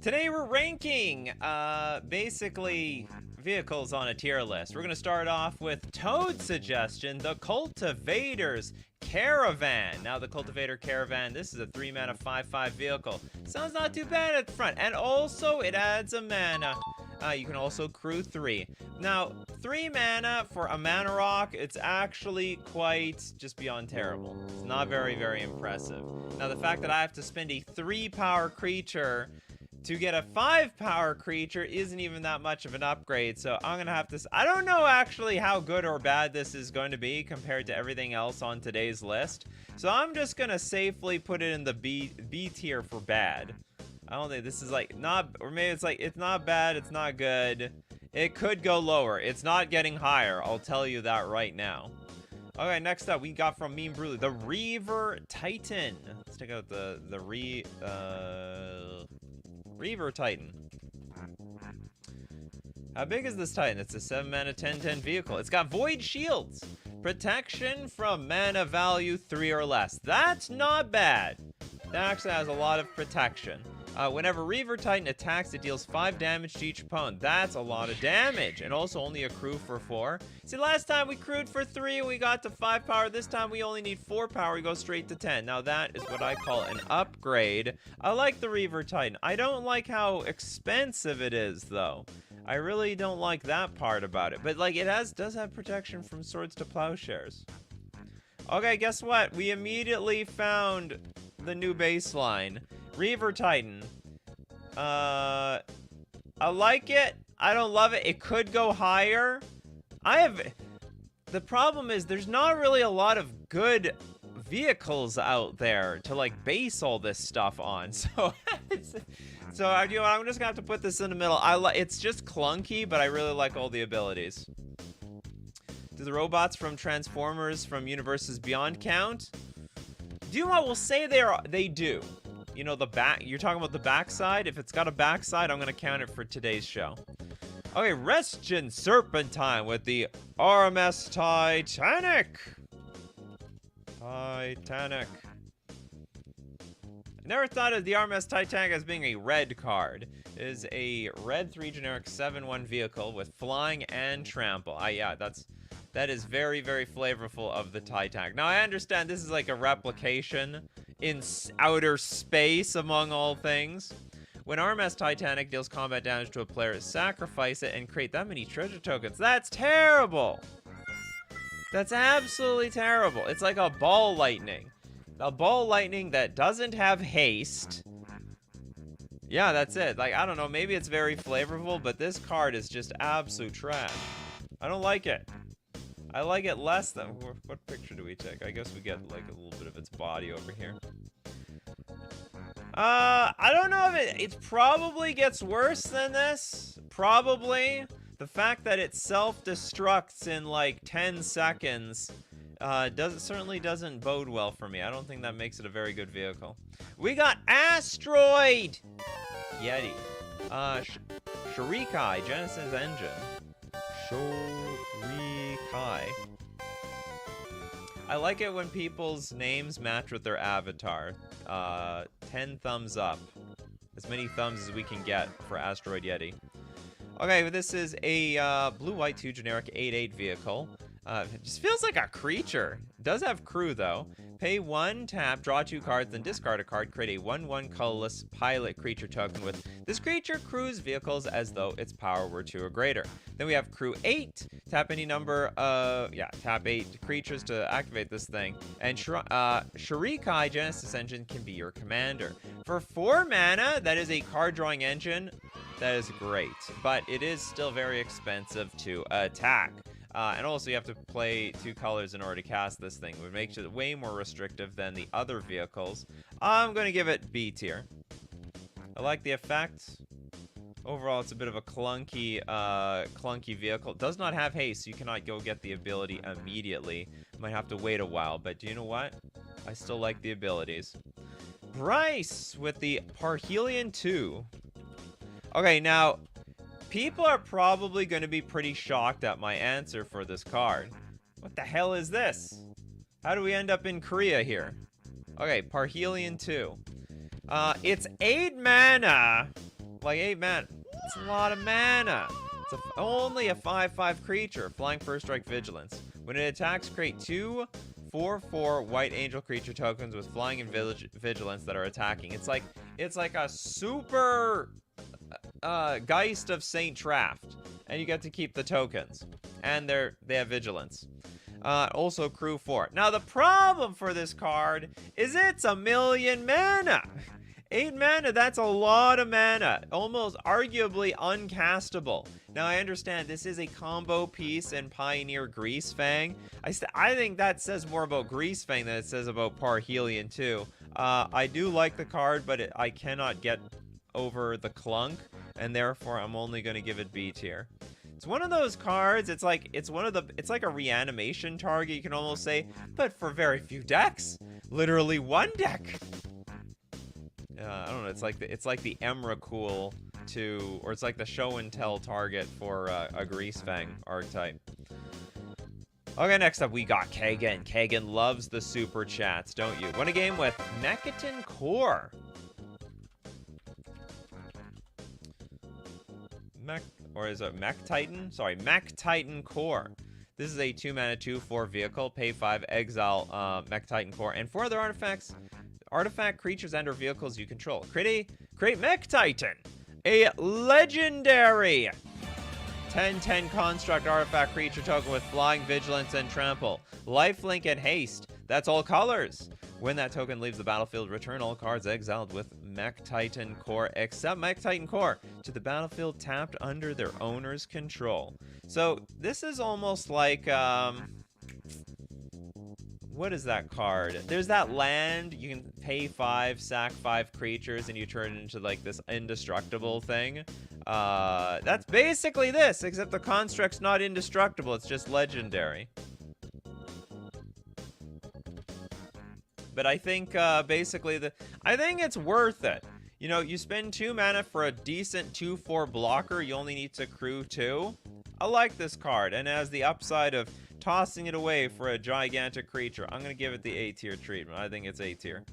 Today we're ranking, basically vehicles on a tier list. We're gonna start off with Toad's suggestion, the Cultivator's Caravan. Now the Cultivator Caravan, this is a 3-mana 5/5 vehicle. Sounds not too bad at the front, and also it adds a mana. You can also crew 3. Now, 3 mana for a mana rock, it's actually quite just beyond terrible. It's not very, very impressive. Now, the fact that I have to spend a 3-power creature to get a 5-power creature isn't even that much of an upgrade, so I'm gonna have to... I don't know actually how good or bad this is going to be compared to everything else on today's list, so I'm just gonna safely put it in the B tier for bad. I don't think this is like not, or maybe it's like, it's not bad, it's not good. It could go lower. It's not getting higher, I'll tell you that right now. Okay, next up, we got from Mean Brutally, the Reaver Titan. Let's check out the Reaver Titan. How big is this Titan? It's a 7-mana 10/10 vehicle. It's got Void Shields. Protection from mana value 3 or less. That's not bad. That actually has a lot of protection. Whenever Reaver Titan attacks, it deals 5 damage to each opponent. That's a lot of damage, and also only a crew for 4. See, last time we crewed for 3 and we got to 5 power. This time we only need 4 power. We go straight to 10. Now that is what I call an upgrade. I like the Reaver Titan. I don't like how expensive it is, though. I really don't like that part about it. But like, it does have protection from swords to plowshares. Okay, guess what? We immediately found the new baseline. Reaver Titan. I like it. I don't love it. It could go higher. The problem is there's not really a lot of good vehicles out there to like base all this stuff on. So I'm just gonna have to put this in the middle. It's just clunky, but I really like all the abilities. Do the robots from Transformers from Universes Beyond count? I will say they do. You know, you're talking about the backside? If it's got a backside, I'm gonna count it for today's show. Okay, Restian Serpentine with the RMS Titanic. I never thought of the RMS Titanic as being a red card. It is a red 3 generic 7/1 vehicle with flying and trample. Yeah, that is very, very flavorful of the Titanic. Now, I understand this is like a replication in outer space, among all things. When RMS Titanic deals combat damage to a player, sacrifice it and create that many treasure tokens. That's terrible! That's absolutely terrible. It's like a ball lightning. A ball lightning that doesn't have haste. Yeah, that's it. Like, I don't know, maybe it's very flavorful, but this card is just absolute trash. I don't like it. I like it less than... What picture do we take? I guess we get, like, a little bit of its body over here. I don't know if it probably gets worse than this. Probably. The fact that it self-destructs in, like, 10 seconds certainly doesn't bode well for me. I don't think that makes it a very good vehicle. We got Asteroid Yeti. Shurikai, Genesis Engine. Shurikai. I like it when people's names match with their avatar. 10 thumbs up. As many thumbs as we can get for Asteroid Yeti. Okay, this is a blue-white 2 generic 8/8 vehicle. It just feels like a creature. It does have crew, though. Pay 1, tap, draw 2 cards, then discard a card. Create a 1/1 colorless pilot creature token with this creature crews vehicles as though its power were 2 or greater. Then we have crew 8. Tap any number of... tap 8 creatures to activate this thing. And Shurikai Genesis Engine can be your commander. For 4 mana, that is a card drawing engine. That is great. But it is still very expensive to attack. And also you have to play 2 colors in order to cast this thing, which makes it way more restrictive than the other vehicles. I'm going to give it B tier. I like the effect. Overall, it's a bit of a clunky vehicle. It does not have haste, so you cannot go get the ability immediately. You might have to wait a while, but do you know what? I still like the abilities. Bryce with the Parhelion 2. Okay, now... people are probably going to be pretty shocked at my answer for this card. What the hell is this? How do we end up in Korea here? Okay, Parhelion 2. It's 8 mana. Like 8 mana. It's a lot of mana. It's only a 5/5 creature. Flying First Strike Vigilance. When it attacks, create 2 4/4 White Angel creature tokens with Flying and Vigilance that are attacking. It's like a super Geist of Saint Traft, and you get to keep the tokens, and they have Vigilance. Also crew 4. Now the problem for this card is it's 1,000,000 mana. 8 mana, that's a lot of mana. Almost arguably uncastable. Now I understand this is a combo piece in Pioneer Greasefang. I think that says more about Greasefang than it says about Parhelion 2. I do like the card, but I cannot get over the clunk, and therefore I'm only going to give it B tier. It's one of those cards, it's like a reanimation target, you can almost say, but for very few decks. Literally one deck. I don't know, it's like the Emrakul or it's like the show and tell target for a Greasefang archetype. Okay, next up we got Kagan. Kagan loves the super chats, don't you? Won a game with Mekaton Core. Or is it Mech Titan? Sorry, Mech Titan Core. This is a 2 mana 2/4 vehicle. Pay 5, exile Mech Titan Core. And for other artifacts, artifact creatures and or vehicles you control. Create Mech Titan, a legendary 10/10 construct artifact creature token with flying, vigilance, and trample. Lifelink and haste. That's all colors. When that token leaves the battlefield, return all cards exiled with Mech Titan Core except Mech Titan Core to the battlefield tapped under their owner's control. So this is almost like what is that card? There's that land, you can pay 5, sack 5 creatures, and you turn it into like this indestructible thing. That's basically this, except the construct's not indestructible, it's just legendary. But I think basically I think it's worth it. You know, you spend 2 mana for a decent 2/4 blocker, you only need to crew 2. I like this card, and it has the upside of tossing it away for a gigantic creature. I'm gonna give it the A tier treatment. I think it's A tier.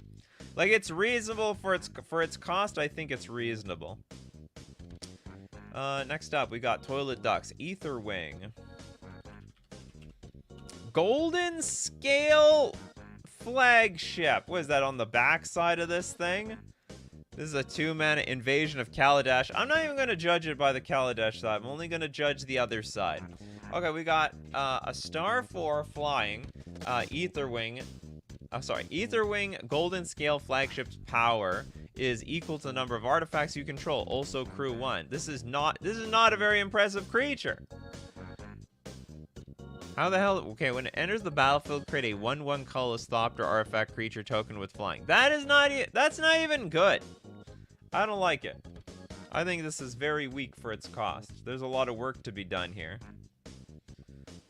Like, it's reasonable for its cost. I think it's reasonable. Next up, we got Toilet Ducks, Aetherwing, Golden Scale Flagship. What is that on the back side of this thing? This is a 2 mana Invasion of Kaladesh. I'm not even going to judge it by the Kaladesh side. I'm only going to judge the other side. Okay, we got a star 4 flying Aetherwing. Aetherwing Golden Scale Flagship's power is equal to the number of artifacts you control. Also crew 1. This is not a very impressive creature. How the hell? Okay, when it enters the battlefield, create a 1/1 colorless Thopter artifact creature token with flying. That's not even good. I don't like it. I think this is very weak for its cost. There's a lot of work to be done here.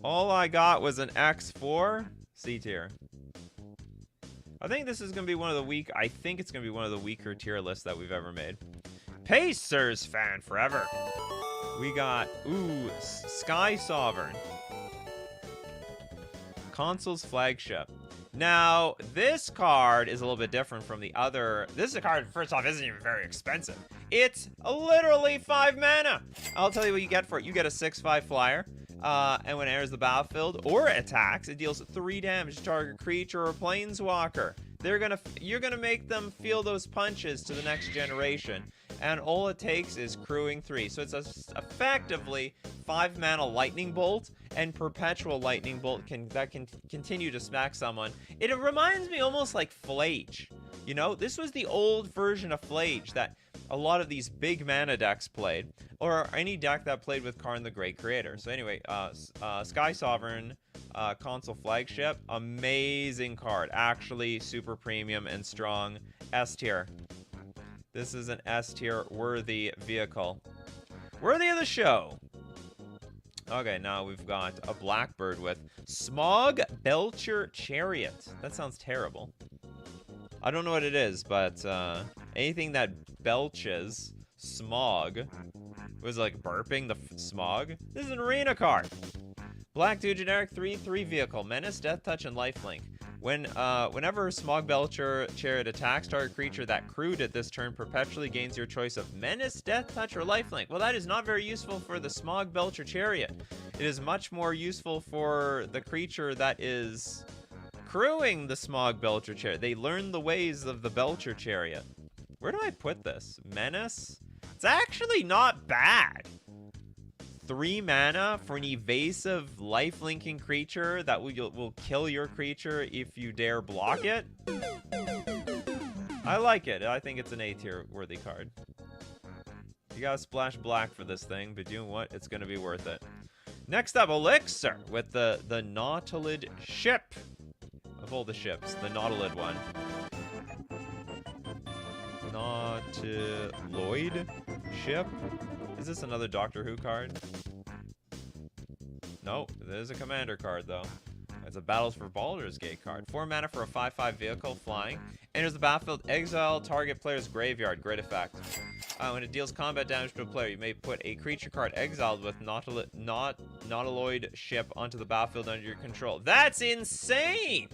All I got was an X4 C tier. I think this is gonna be one of the I think it's gonna be one of the weaker tier lists that we've ever made. Pacers fan forever. We got Sky Sovereign. Console's Flagship. Now, this card is a little bit different from the other. This card, first off, isn't even very expensive. It's literally 5 mana. I'll tell you what you get for it. You get a 6/5 flyer, and when it enters the battlefield or attacks, it deals 3 damage to target creature or planeswalker. You're gonna make them feel those punches to the next generation, and all it takes is crewing 3. So it's effectively 5 mana Lightning Bolt and Perpetual Lightning Bolt that can continue to smack someone. It reminds me almost like Flage. You know, this was the old version of Flage that a lot of these big mana decks played, or any deck that played with Karn the Great Creator. So anyway, Sky Sovereign, Console Flagship, amazing card. Actually super premium and strong. S tier. This is an S tier worthy vehicle. Worthy of the show. Okay, now we've got a Blackbird with Smog Belcher Chariot. That sounds terrible. I don't know what it is, but anything that belches smog was like burping the smog. This is an arena card. Black 2 generic 3/3 vehicle. Menace, Death Touch, and Lifelink. Whenever Smog Belcher Chariot attacks target creature that crewed at this turn, perpetually gains your choice of Menace, Death Touch, or Lifelink. Well, that is not very useful for the Smog Belcher Chariot. It is much more useful for the creature that is crewing the Smog Belcher Chariot. They learn the ways of the Belcher Chariot. Where do I put this? Menace? It's actually not bad. 3 mana for an evasive life-linking creature that will kill your creature if you dare block it. I like it. I think it's an A-tier worthy card. You gotta splash black for this thing, but you know what? It's gonna be worth it. Next up, Elixir with the Nautilid ship. Of all the ships, the Nautilid one. Nautiloid ship? Is this another Doctor Who card? No, there's a commander card though. It's a Battles for Baldur's Gate card. 4 mana for a 5/5 vehicle, flying. Enters the battlefield, exile target player's graveyard. Great effect. When it deals combat damage to a player, you may put a creature card exiled with Nautiloid ship onto the battlefield under your control. That's insane!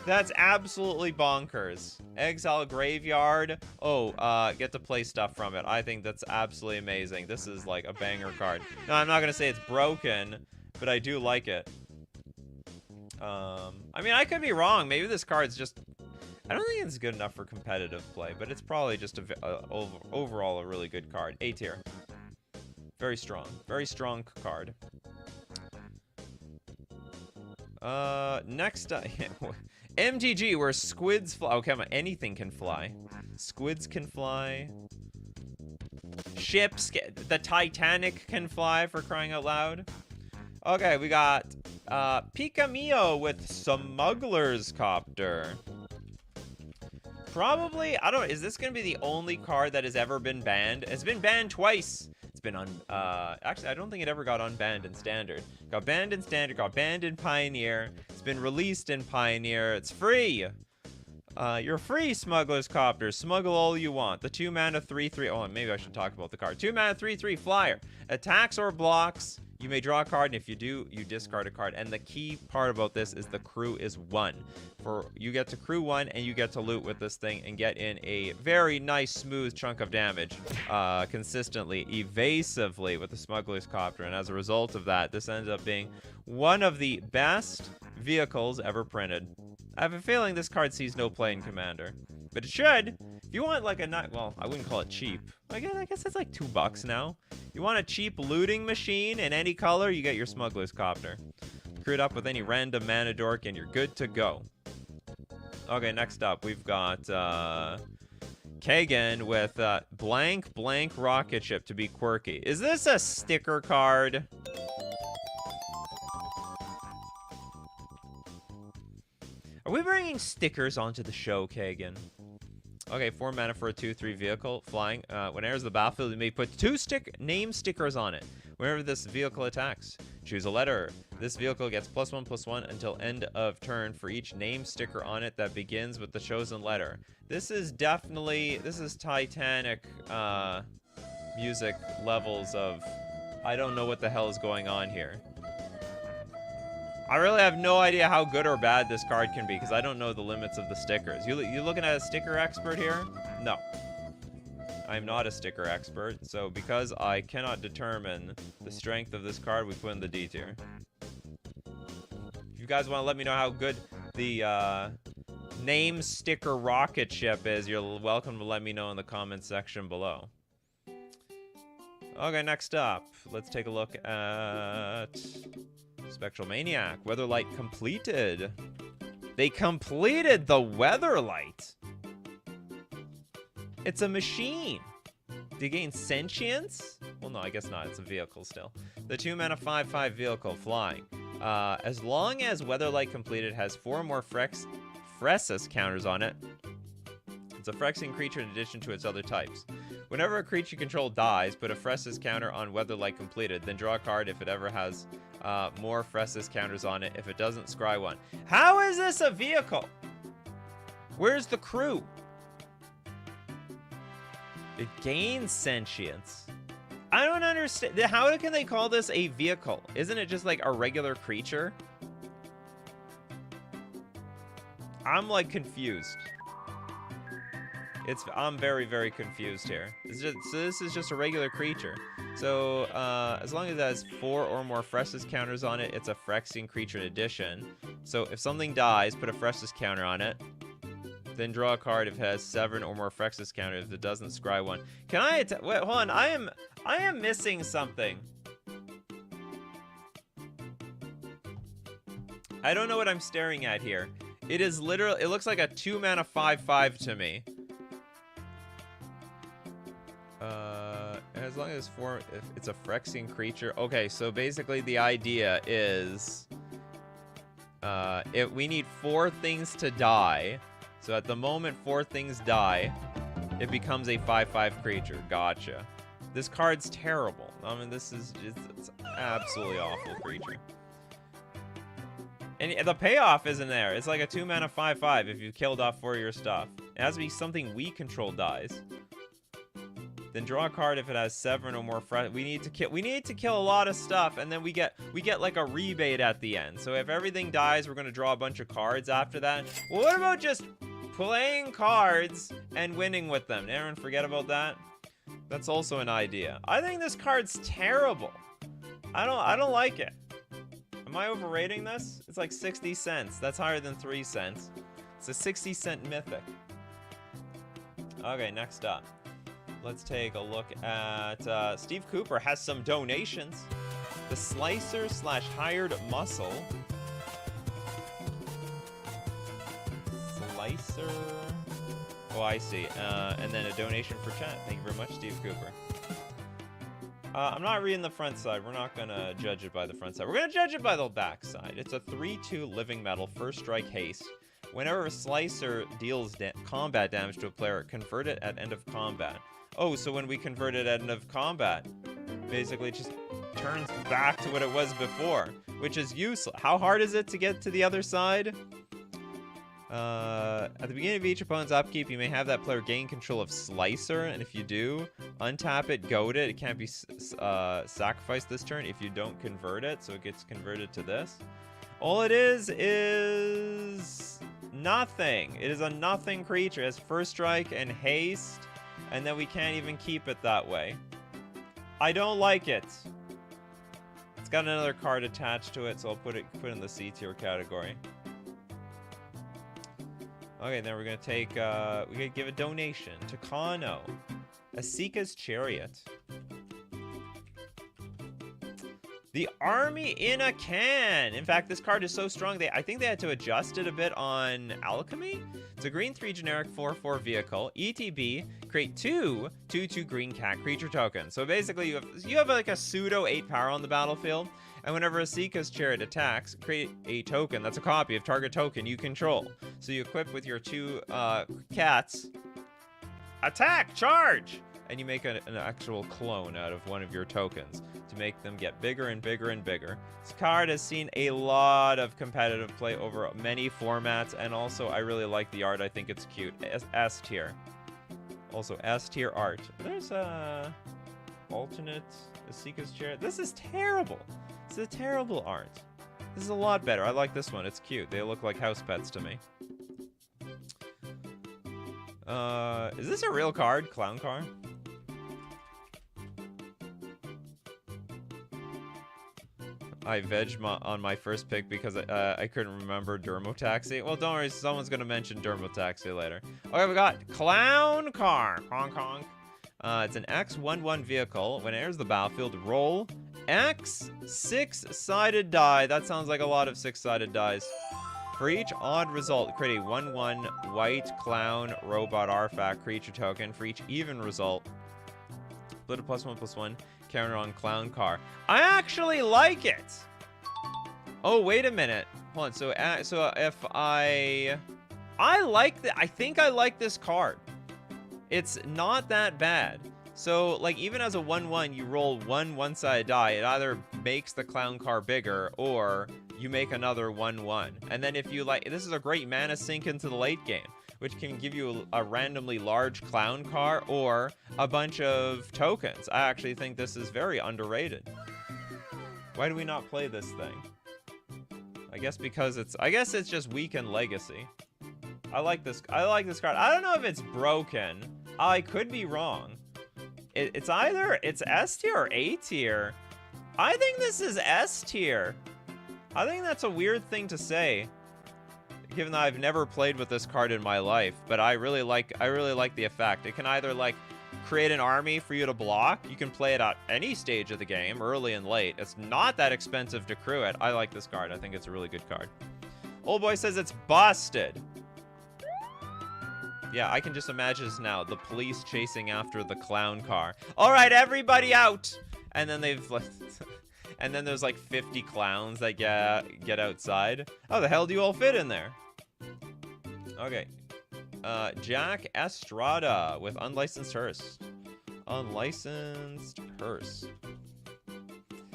That's absolutely bonkers. Exile graveyard. Oh, get to play stuff from it. I think that's absolutely amazing. This is like a banger card. No, I'm not gonna say it's broken, but I do like it. I mean, I could be wrong. Maybe this card's just... I don't think it's good enough for competitive play, but it's probably just overall a really good card. A tier. Very strong. Very strong card. Next up... MTG, where squids fly. Okay, anything can fly. Squids can fly. Ships, the Titanic can fly, for crying out loud. Okay, we got Pika Mio with Smuggler's Copter. Probably, I don't know, is this going to be the only card that has ever been banned? It's been banned twice. It's been actually, I don't think it ever got unbanned in Standard. Got banned in Standard, got banned in Pioneer. It's been released in Pioneer. It's free. You're free, Smuggler's Copter. Smuggle all you want. The 2 mana 3/3. Oh, maybe I should talk about the card. 2 mana 3/3 flyer. Attacks or blocks. You may draw a card, and if you do, you discard a card. And the key part about this is the crew is 1. You get to crew 1, and you get to loot with this thing and get in a very nice, smooth chunk of damage consistently, evasively with the Smuggler's Copter. And as a result of that, this ends up being one of the best vehicles ever printed. I have a feeling this card sees no play in Commander, but it should. If you want like a well, I wouldn't call it cheap. I guess it's like $2 now. You want a cheap looting machine in any color, you get your Smuggler's Copter. Crew it up with any random mana dork, and you're good to go. Okay, next up we've got Kagan with blank rocket ship to be quirky. Is this a sticker card? Are we bringing stickers onto the show, Kagan? Okay, 4 mana for a 2/3 vehicle, flying. When it enters the battlefield, you may put 2 name stickers on it. Whenever this vehicle attacks, choose a letter. This vehicle gets +1/+1 until end of turn for each name sticker on it that begins with the chosen letter. This is Titanic music levels of... I don't know what the hell is going on here. I really have no idea how good or bad this card can be, because I don't know the limits of the stickers. You looking at a sticker expert here? No. I'm not a sticker expert, so because I cannot determine the strength of this card, we put in the D tier. If you guys want to let me know how good the name sticker rocket ship is, you're welcome to let me know in the comments section below. Okay, next up, let's take a look at... Spectral Maniac. Weatherlight completed. They completed the Weatherlight. It's a machine. Do you gain sentience? Well, no, I guess not. It's a vehicle still. The 2 mana 5/5 vehicle, flying. As long as Weatherlight completed has 4 more Phresis counters on it, it's a Phyrexian creature in addition to its other types. Whenever a creature you control dies, put a Phresis counter on Weatherlight completed, then draw a card if it ever has more Phresis counters on it. If it doesn't, scry 1. How is this a vehicle? Where's the crew? It gains sentience. I don't understand. How can they call this a vehicle? Isn't it just like a regular creature? I'm like confused. I'm very, very confused here. So this is just a regular creature. So as long as it has 4 or more freshness counters on it, it's a Phyrexian creature in addition. So if something dies, put a freshness counter on it. Then draw a card if it has 7 or more freshness counters. If it doesn't, scry 1. Can I wait, hold on. I am missing something. I don't know what I'm staring at here. It is literally, it looks like a 2-mana 5/5 to me. As long as if it's a Phyrexian creature. Okay, so basically the idea is we need 4 things to die. So at the moment 4 things die, it becomes a 5/5 creature. Gotcha. This card's terrible. I mean, this is just, it's an absolutely awful creature. And the payoff isn't there. It's like a 2-mana 5/5 if you killed off 4 of your stuff. It has to be something we control dies. Then draw a card if it has 7 or more we need to kill a lot of stuff, and then we get like a rebate at the end. So if everything dies, we're gonna draw a bunch of cards after that. Well, what about just playing cards and winning with them? Did everyone forget about that? That's also an idea. I think this card's terrible. I don't like it. Am I overrating this? It's like 60 cents. That's higher than 3 cents. It's a 60-cent mythic. Okay, next up. Let's take a look at Steve Cooper has some donations. The Slicer / Hired Muscle. Slicer. Oh, I see. And then a donation for chat. Thank you very much, Steve Cooper. I'm not reading the front side. We're not going to judge it by the front side. We're going to judge it by the back side. It's a 3/2 living metal, first strike haste. Whenever a Slicer deals combat damage to a player, convert it at end of combat. Oh, so when we convert it at end of combat, basically it just turns back to what it was before, which is useless. How hard is it to get to the other side? At the beginning of each opponent's upkeep, you may have that player gain control of Slicer, and if you do, untap it, goad it. It can't be sacrificed this turn if you don't convert it, so it gets converted to this. All it is nothing. It is a nothing creature. It has first strike and haste, and then we can't even keep it that way. I don't like it. It's got another card attached to it, so I'll put it in the C tier category. Okay, then we're gonna take, we're gonna give a donation to Kano. Asika's Chariot. The Army in a Can. In fact, this card is so strong, I think they had to adjust it a bit on Alchemy. It's a green 3 generic 4/4 vehicle. ETB, create 2 2/2 green cat creature tokens. So basically, you have like a pseudo 8 power on the battlefield. And whenever Asika's Chariot attacks, create a token that's a copy of target token you control. So you equip with your 2 cats. Attack! Charge! And you make an actual clone out of one of your tokens to make them get bigger and bigger and bigger. This card has seen a lot of competitive play over many formats, and also I really like the art. I think it's cute. S tier. Also S tier art. There's a alternate Asika's Chariot. This is terrible. This is a terrible art. This is a lot better. I like this one. It's cute. They look like house pets to me. Is this a real card? Clown car? I vegged on my first pick because I couldn't remember Dermotaxi. Well, don't worry. Someone's going to mention Dermotaxi later. Okay, we got Clown Car. Honk honk. It's an X11 vehicle. When it enters the battlefield, roll X 6-sided die. That sounds like a lot of 6-sided dice. For each odd result, create a 1/1 white clown robot artifact creature token. For each even result, split a +1/+1 counter on clown car. I actually like it. Oh, wait a minute. Hold on. So if I like I think I like this card. It's not that bad. So, like, even as a 1/1, you roll one-sided die. It either makes the clown car bigger, or you make another 1/1. And then if you like, this is a great mana sink into the late game, which can give you a randomly large clown car or a bunch of tokens. I actually think this is very underrated. Why do we not play this thing? I guess because it's just weak in Legacy. I like this card. I don't know if it's broken. I could be wrong. It's either S tier or A tier. I think this is S tier. I think that's a weird thing to say, given that I've never played with this card in my life. But I really like the effect. It can either like create an army for you to block. You can play it at any stage of the game, early and late. It's not that expensive to crew it. I like this card. I think it's a really good card. Old boy says it's busted. Yeah, I can just imagine this now. The police chasing after the clown car. All right, everybody out. And then and then there's like 50 clowns that get outside. How the hell do you all fit in there? Okay. Jack Estrada with unlicensed hearse. Unlicensed hearse.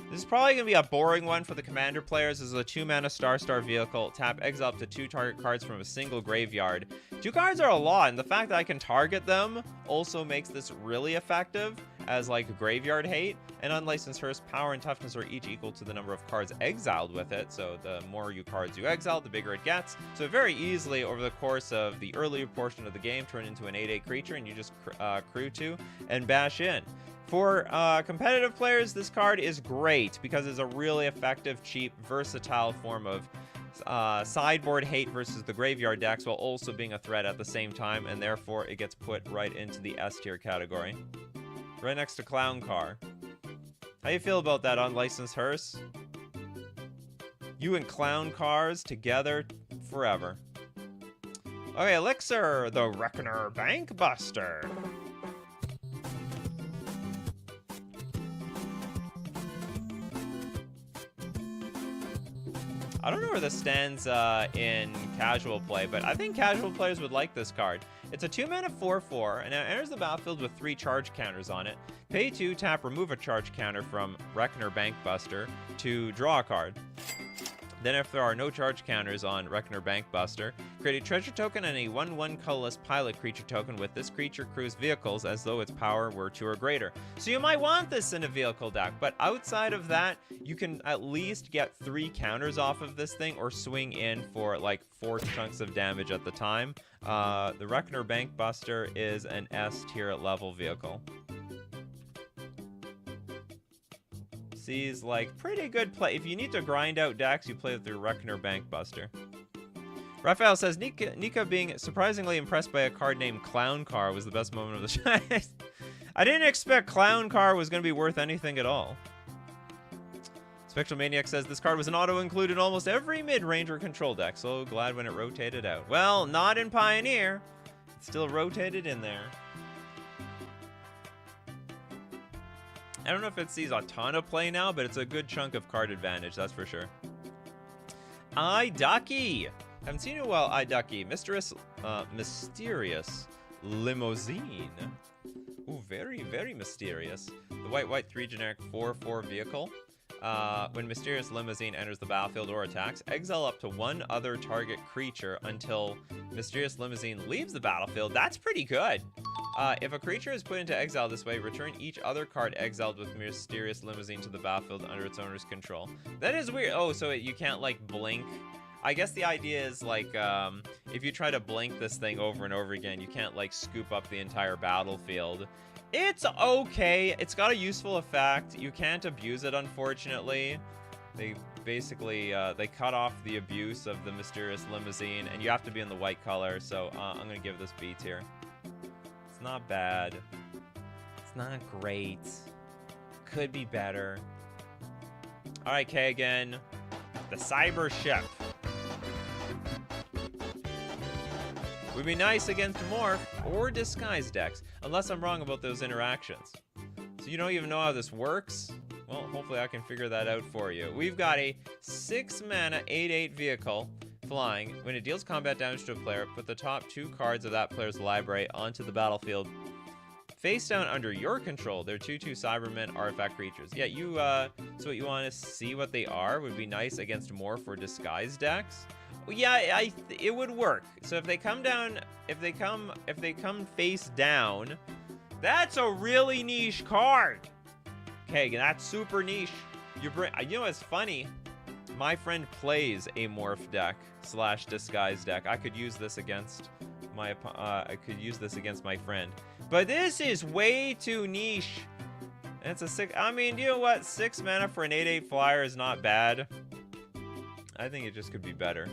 This is probably going to be a boring one for the commander players. This is a 2-mana star vehicle. Tap, exile up to 2 target cards from a single graveyard. 2 cards are a lot, and the fact that I can target them also makes this really effective as like graveyard hate. And unlicensed hearse, power and toughness are each equal to the number of cards exiled with it. So the more cards you exile, the bigger it gets. So very easily over the course of the earlier portion of the game, turn into an 8/8 creature, and you just crew 2 and bash in. For competitive players, this card is great because it's a really effective, cheap, versatile form of sideboard hate versus the graveyard decks, while also being a threat at the same time, and therefore it gets put right into the S tier category. Right next to Clown Car. How you feel about that, unlicensed hearse? You and Clown Cars together forever. Okay, Elixir, the Reckoner Bank Buster. I don't know where this stands in casual play, but I think casual players would like this card. It's a 2-mana 4/4, and it enters the battlefield with 3 charge counters on it. Pay 2, tap, remove a charge counter from Reckoner Bank Buster to draw a card. Then if there are no charge counters on Reckoner Bank Buster, create a treasure token and a 1/1 colorless pilot creature token with this creature crews vehicles as though its power were 2 or greater. So you might want this in a vehicle deck, but outside of that, you can at least get 3 counters off of this thing or swing in for like 4 chunks of damage at the time. The Reckoner Bank Buster is an S tier level vehicle. Sees like pretty good play. If you need to grind out decks, you play with your Reckoner Bank Buster. Raphael says Nika being surprisingly impressed by a card named Clown Car was the best moment of the show. I didn't expect Clown Car was going to be worth anything at all. Spectral Maniac says this card was an auto include in almost every mid-ranger control deck. So glad when it rotated out. Well, not in Pioneer. It's still rotated in there. I don't know if it sees a ton of play now, but it's a good chunk of card advantage, that's for sure. iDucky! Haven't seen you well, iDucky. Mysterious Limousine. Ooh, very, very mysterious. The white 3 generic 4/4 vehicle. When Mysterious Limousine enters the battlefield or attacks, exile up to 1 other target creature until Mysterious Limousine leaves the battlefield. That's pretty good. If a creature is put into exile this way, return each other card exiled with Mysterious Limousine to the battlefield under its owner's control. That is weird. Oh, so you can't, like, blink. I guess the idea is, like, if you try to blink this thing over and over again, you can't, like, scoop up the entire battlefield. It's okay. It's got a useful effect. You can't abuse it, unfortunately. They basically, they cut off the abuse of the Mysterious Limousine, and you have to be in the white color, so I'm going to give this B tier. It's not bad. It's not great. Could be better. All right, K again. The Cyber Ship. Would be nice against Morph or Disguise decks, unless I'm wrong about those interactions. So you don't even know how this works? Well, hopefully I can figure that out for you. We've got a 6-mana 8/8 vehicle. Flying. When it deals combat damage to a player, put the top 2 cards of that player's library onto the battlefield. Face down under your control, they're 2/2 Cybermen artifact creatures. Yeah, so what you want to see what they are would be nice against Morph or Disguise decks. Well, yeah, it would work. So if they come down, if they come face down, that's a really niche card. Okay, that's super niche. You know what's funny? my friend plays a morph deck / disguise deck. I could use this against my friend. But this is way too niche. It's a 6. I mean, you know what? 6 mana for an 8/8 flyer is not bad. I think it just could be better.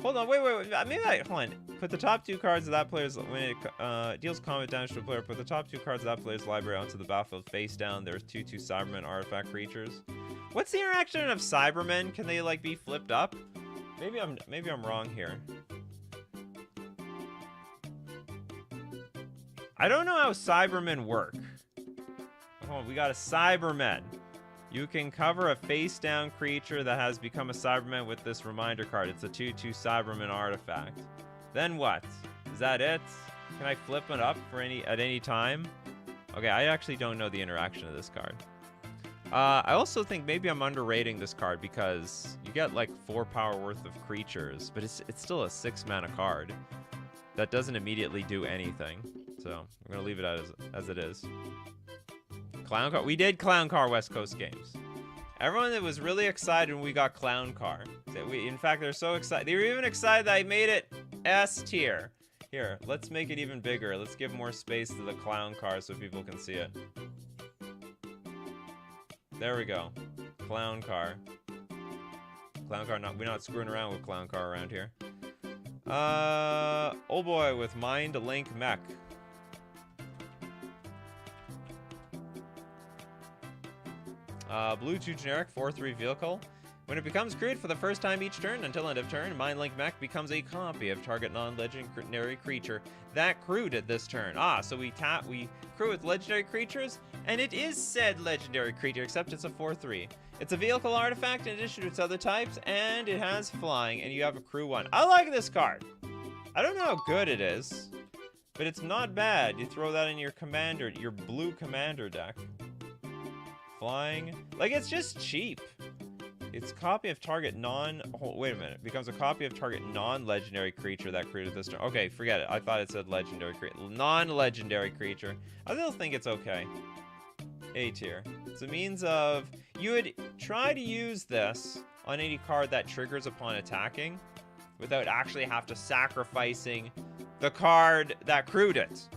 Hold on, wait. Hold on. Put the top 2 cards of that player's when it deals combat damage to a player. Put the top 2 cards of that player's library onto the battlefield face down. There's 2/2 Cybermen artifact creatures. What's the interaction of Cybermen? Can they like be flipped up? Maybe I'm wrong here. I don't know how Cybermen work. Hold on, we got a Cybermen. You can cover a face-down creature that has become a Cyberman with this reminder card. It's a 2/2 Cyberman artifact. Then what? Is that it? Can I flip it up for at any time? Okay, I actually don't know the interaction of this card. I also think maybe I'm underrating this card because you get like 4 power worth of creatures, but it's still a 6 mana card that doesn't immediately do anything. So I'm gonna leave it as it is. Clown Car. We did Clown Car West Coast games. Everyone that was really excited when we got Clown Car. In fact, they're so excited. They were even excited that I made it S tier. Here, let's make it even bigger. Let's give more space to the Clown Car so people can see it. There we go. Clown Car. Clown Car. We're not screwing around with Clown Car around here. Old boy with Mind Link Mech. Blue 2 generic 4/3 vehicle. When it becomes crewed for the first time each turn until end of turn, Mind Link Mech becomes a copy of target non-legendary creature that crewed at this turn. So we crew with legendary creatures, and it is said legendary creature, except it's a 4/3. It's a vehicle artifact in addition to its other types, and it has flying, and you have a crew 1. I like this card. I don't know how good it is, but it's not bad. You throw that in your blue commander deck. Flying. Like, it's just cheap. It's a copy of target wait a minute. Becomes a copy of target non-legendary creature that created this turn. Okay, forget it. I thought it said legendary creature. Non-legendary creature. I still think it's okay. A tier. It's a means of... You would try to use this on any card that triggers upon attacking without actually have to sacrificing the card that crewed it.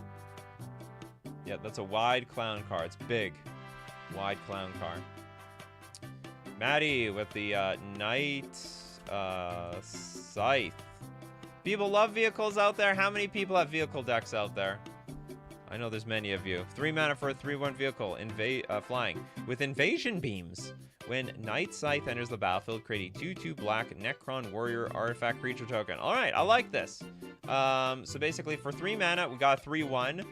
Yeah, that's a wide Clown Car. It's big. Wide Clown Car. Maddie with the Night Scythe. People love vehicles out there. How many people have vehicle decks out there? I know there's many of you. 3 mana for a 3/1 vehicle. Flying. With Invasion Beams. When Night Scythe enters the battlefield, create a 2/2 black Necron Warrior artifact creature token. Alright, I like this. So basically for 3 mana, we got 3/1.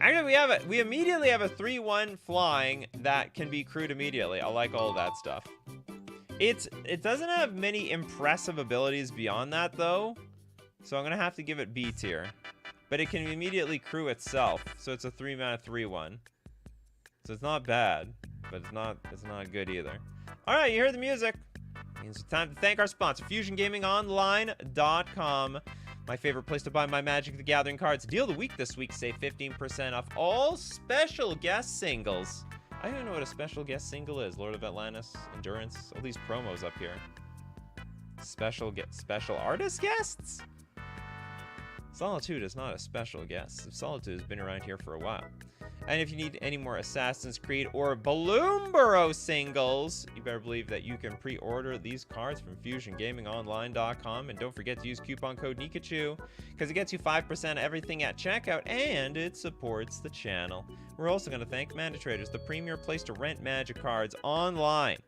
Actually, we immediately have a 3/1 flying that can be crewed immediately. I like all of that stuff. It doesn't have many impressive abilities beyond that, though. So I'm going to have to give it B tier. But it can immediately crew itself. So it's a 3 mana 3/1. So it's not bad, but it's not good either. Alright, you heard the music. It's time to thank our sponsor, FusionGamingOnline.com. My favorite place to buy my Magic the Gathering cards. Deal of the week this week. Save 15% off all special guest singles. I don't even know what a special guest single is. Lord of Atlantis, Endurance, all these promos up here. Special artist guests? Solitude is not a special guest. Solitude has been around here for a while. And if you need any more Assassin's Creed or Balloon singles, you better believe that you can pre-order these cards from FusionGamingOnline.com. And don't forget to use coupon code Nikachu, because it gets you 5% everything at checkout, and it supports the channel. We're also going to thank Mana Traders, the premier place to rent Magic cards online.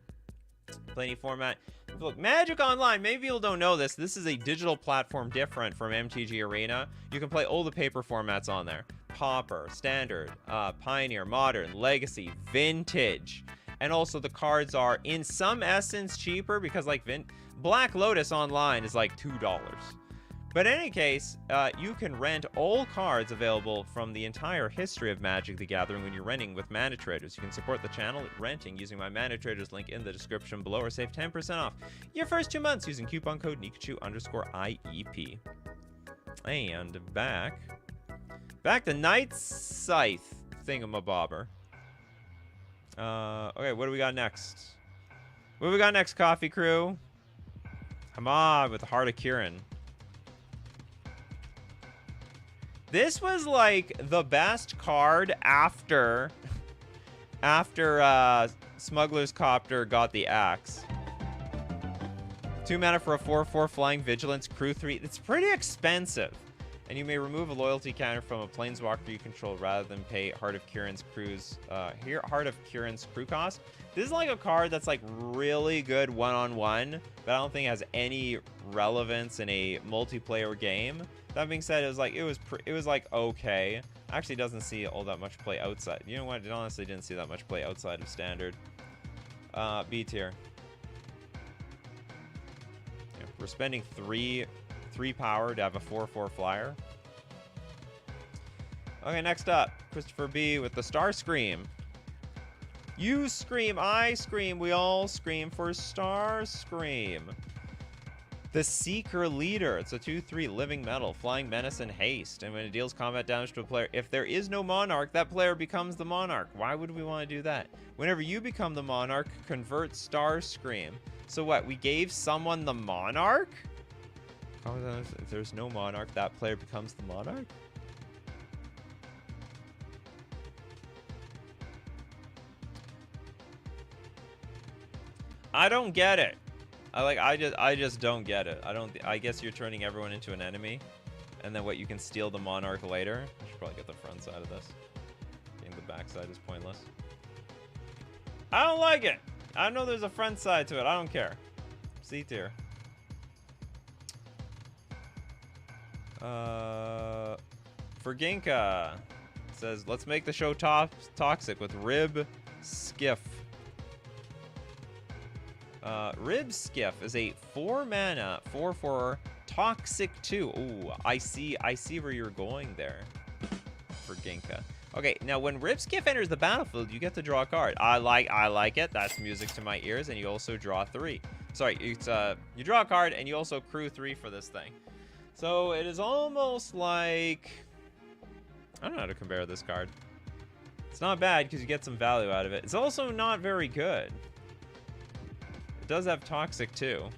Plenty format. Look, Magic Online, many people don't know this. This is a digital platform different from MTG Arena. You can play all the paper formats on there. Pauper, Standard, Pioneer, Modern, Legacy, Vintage. And also the cards are, in some essence, cheaper because like Black Lotus Online is like $2. But in any case, you can rent all cards available from the entire history of Magic the Gathering when you're renting with Mana Traders. You can support the channel renting using my Mana Traders link in the description below, or save 10% off your first 2 months using coupon code Nikachu_IEP. And back to Night Scythe thingamabobber. Okay, what do we got next? What we got next, Coffee Crew? Come on, with the Heart of Kieran. This was like the best card after Smuggler's Copter got the axe. 2 mana for a 4/4 flying vigilance crew 3. It's pretty expensive. And you may remove a loyalty counter from a planeswalker you control rather than pay Heart of Kieran's Heart of Kieran's crew cost. This is like a card that's like really good one-on-one, but I don't think it has any relevance in a multiplayer game. That being said, it was like okay. Actually doesn't see all that much play outside. You know what? It honestly didn't see that much play outside of standard. B tier. Yeah, we're spending 3 power to have a 4/4 flyer. Okay, next up, Christopher B with the Star Scream. You scream, I scream, we all scream for Star Scream. The Seeker Leader. It's a 2/3 living metal, flying menace and haste. And when it deals combat damage to a player, if there is no monarch, that player becomes the monarch. Why would we want to do that? Whenever you become the monarch, convert Star Scream. So what? We gave someone the monarch? If there's no monarch, that player becomes the monarch? I don't get it. I just don't get it. I guess you're turning everyone into an enemy, and then what, you can steal the monarch later? I should probably get the front side of this. Getting the back side is pointless. I don't like it. I know there's a front side to it. I don't care. C tier. For Ginka, it says, let's make the show toxic with Rib Skiff. Rib Skiff is a 4 mana 4/4 toxic 2. Ooh, I see where you're going there for Ginka. Okay, now when Rib Skiff enters the battlefield, you get to draw a card. I like it. That's music to my ears, and you also draw 3. Sorry, it's you draw a card and you also crew 3 for this thing. So it is almost like, I don't know how to compare this card. It's not bad because you get some value out of it. It's also not very good. It does have toxic too.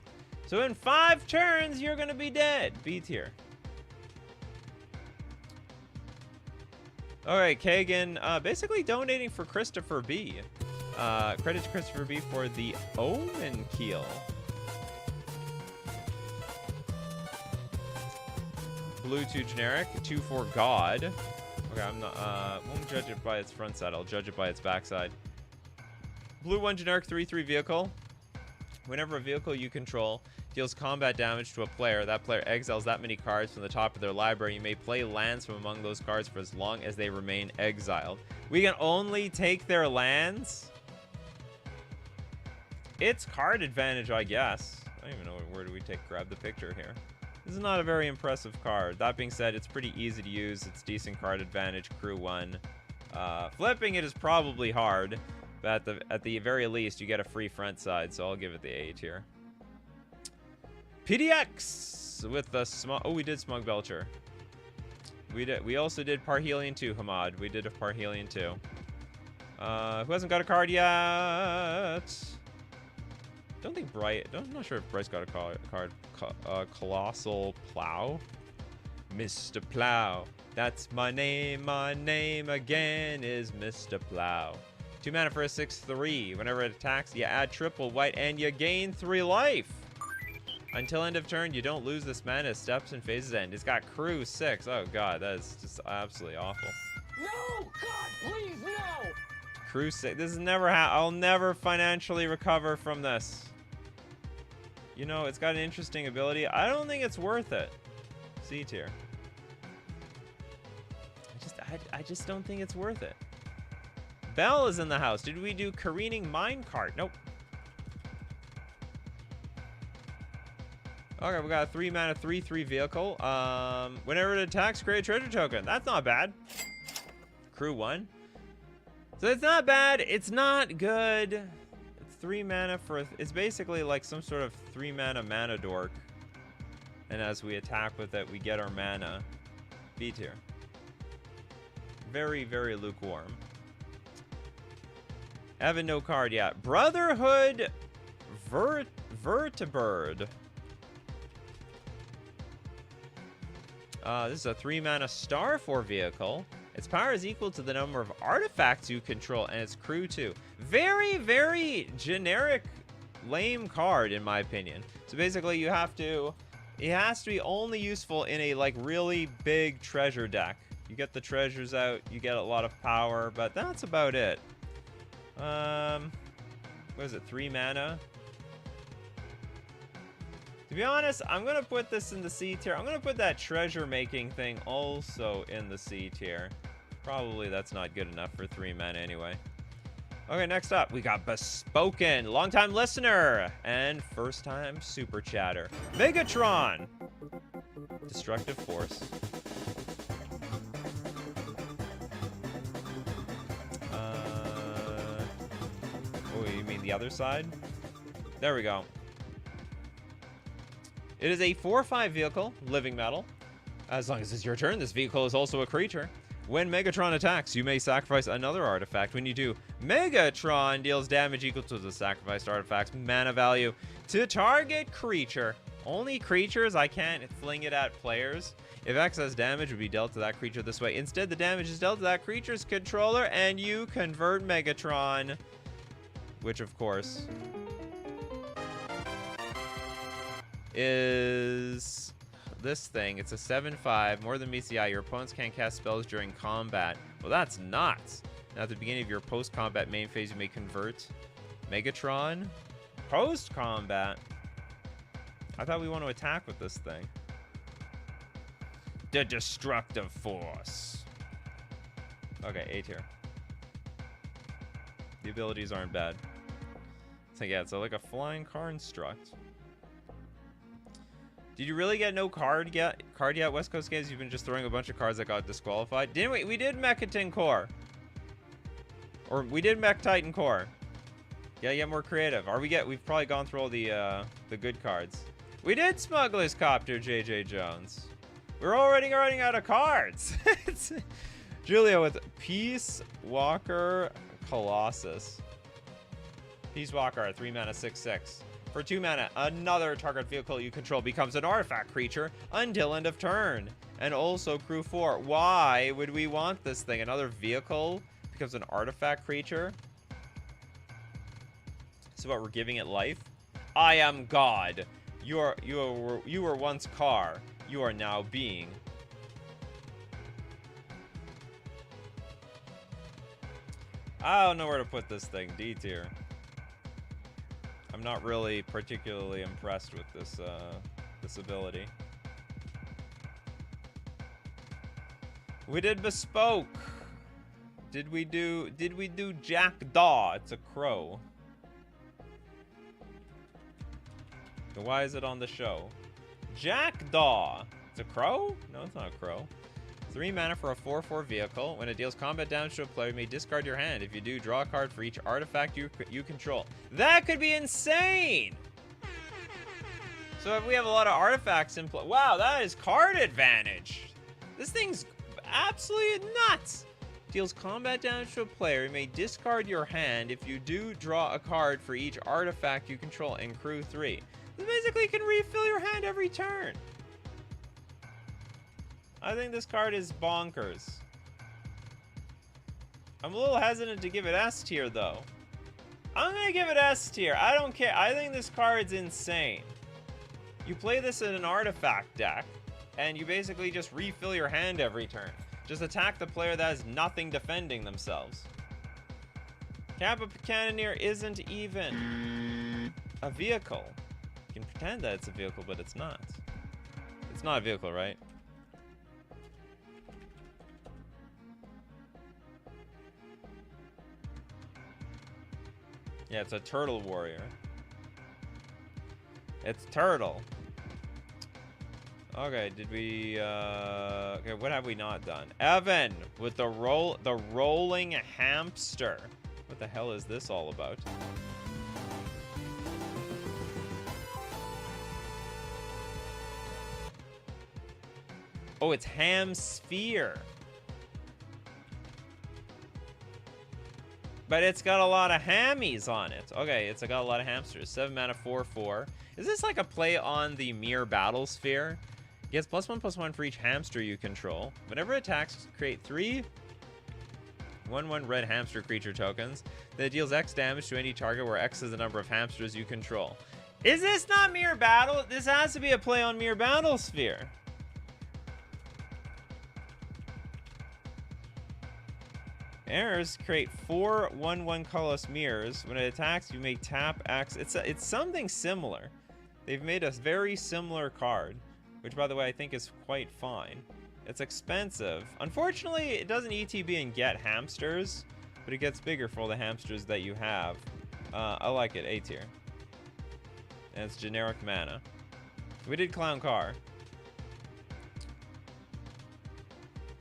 So in 5 turns, you're going to be dead. B tier. All right, Kagan, basically donating for Christopher B. Credit to Christopher B for the Omen Keel. Blue 2 generic, 2 for God. Okay, I'm not, won't judge it by its front side. I'll judge it by its back side. Blue 1 generic, 3/3 vehicle. Whenever a vehicle you control deals combat damage to a player, that player exiles that many cards from the top of their library. You may play lands from among those cards for as long as they remain exiled. We can only take their lands? It's card advantage, I guess. I don't even know, where do we grab the picture here. This is not a very impressive card. That being said, it's pretty easy to use. It's decent card advantage, crew 1. Flipping it is probably hard, but at the very least, you get a free front side, so I'll give it the A tier. PDX with the smug. Oh, we did Smug Belcher. We also did Parhelion 2, Hamad. We did a Parhelion 2. Who hasn't got a card yet? Don't think Bright. I'm not sure if Bright's got a card. Colossal Plow. Mr. Plow. That's my name. My name again is Mr. Plow. 2 mana for a 6/3. Whenever it attacks, you add triple white and you gain 3 life. Until end of turn, you don't lose this mana as steps and phases end. It's got crew 6. Oh god, that is just absolutely awful. No! God, please, no! Crew 6. This is never I'll never financially recover from this. You know, it's got an interesting ability. I don't think it's worth it. C tier. I just don't think it's worth it. Bell is in the house. Did we do Careening Minecart? Nope. Okay, we got a 3 mana 3/3 vehicle. Whenever it attacks, create a treasure token. That's not bad. Crew 1. So it's not bad. It's not good. It's 3 mana for. It's basically like some sort of 3 mana dork. And as we attack with it, we get our mana. B tier. Very, very lukewarm. Evan, no card yet. Brotherhood Vertibird. This is a 3-mana star 4 vehicle. Its power is equal to the number of artifacts you control, and its crew too. Very, very generic, lame card in my opinion. So basically, you have to. It has to be only useful in a like really big treasure deck. You get the treasures out, you get a lot of power, but that's about it. What is it? 3 mana. To be honest, I'm going to put this in the C tier. I'm going to put that treasure making thing also in the C tier. Probably that's not good enough for 3 mana anyway. Okay, next up, we got Bespoken, longtime listener and first time super chatter. Megatron. Destructive Force. Oh, you mean the other side? There we go. It is a 4/5 vehicle, living metal. As long as it's your turn, this vehicle is also a creature. When Megatron attacks, you may sacrifice another artifact. When you do, Megatron deals damage equal to the sacrificed artifact's mana value to target creature. Only creatures? I can't fling it at players. If excess damage would be dealt to that creature this way. Instead, the damage is dealt to that creature's controller, and you convert Megatron. Which, of course, is this thing. It's a 7/5, more than meets the eye. Your opponents can't cast spells during combat. Well, that's nuts. Now, at the beginning of your post-combat main phase, you may convert Megatron. Post-combat? I thought we want to attack with this thing. The Destructive Force. Okay, A tier. The abilities aren't bad. So yeah, it's like a flying construct. Did you really get no card yet, West Coast Games? You've been just throwing a bunch of cards that got disqualified. Didn't we? We did Mechatin Core. Or we did Mech Titan Core. Yeah, get more creative. We've probably gone through all the good cards. We did Smuggler's Copter, JJ Jones. We're already running out of cards. Julia with Peace Walker Colossus. Peace Walker, 3 mana, 6/6. For 2 mana, another target vehicle you control becomes an artifact creature until end of turn. And also crew 4. Why would we want this thing? Another vehicle becomes an artifact creature? So what, we're giving it life? I am God. You were once car. You are now being. I don't know where to put this thing. D tier. I'm not really particularly impressed with this this ability. We did Bespoke. Did we do Jackdaw? It's a crow. Then why is it on the show? Jackdaw. It's a crow? No, it's not a crow. 3 mana for a 4/4 vehicle. When it deals combat damage to a player, you may discard your hand. If you do, draw a card for each artifact you control. That could be insane! So if we have a lot of artifacts in play... Wow, that is card advantage! This thing's absolutely nuts! Deals combat damage to a player, you may discard your hand. If you do, draw a card for each artifact you control in crew 3. This basically can refill your hand every turn. I think this card is bonkers. I'm a little hesitant to give it S tier, though. I'm gonna give it S tier. I don't care. I think this card's insane. You play this in an artifact deck, and you basically just refill your hand every turn. Just attack the player that has nothing defending themselves. Kappa Cannoneer isn't even a vehicle. You can pretend that it's a vehicle, but it's not. It's not a vehicle, right? Yeah, it's a turtle warrior. It's turtle. Okay, did we okay, what have we not done? Evan with the rolling hamster. What the hell is this all about? Oh, it's Ham Sphere. But it's got a lot of hammies on it. Okay, it's got a lot of hamsters. 7 mana, 4/4. Is this like a play on the Mirror Battle Sphere? Gets +1/+1 for each hamster you control. Whenever it attacks, create 3 1/1 red hamster creature tokens that deals X damage to any target where X is the number of hamsters you control. Is this not Mirror Battle? This has to be a play on Mirror Battle Sphere. Errors create 4 1/1 colorless mirrors. When it attacks, you may tap X. It's something similar. They've made a very similar card, which, by the way, I think is quite fine. It's expensive. Unfortunately, it doesn't ETB and get hamsters, but it gets bigger for all the hamsters that you have. I like it. A tier. And it's generic mana. We did Clown Car.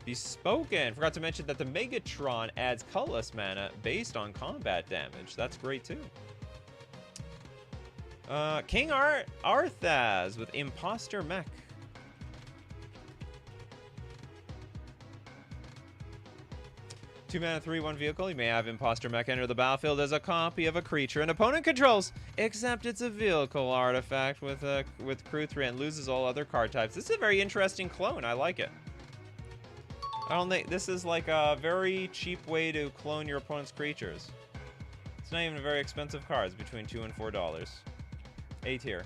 Bespoken. Forgot to mention that the Megatron adds colorless mana based on combat damage. That's great too. King Arthas with Imposter Mech. Two mana, 3/1 vehicle. You may have Imposter Mech enter the battlefield as a copy of a creature an opponent controls, except it's a vehicle artifact with crew 3 and loses all other card types. This is a very interesting clone. I like it. I don't think this is like a very cheap way to clone your opponent's creatures. It's not even a very expensive card. It's between $2 and $4. A tier.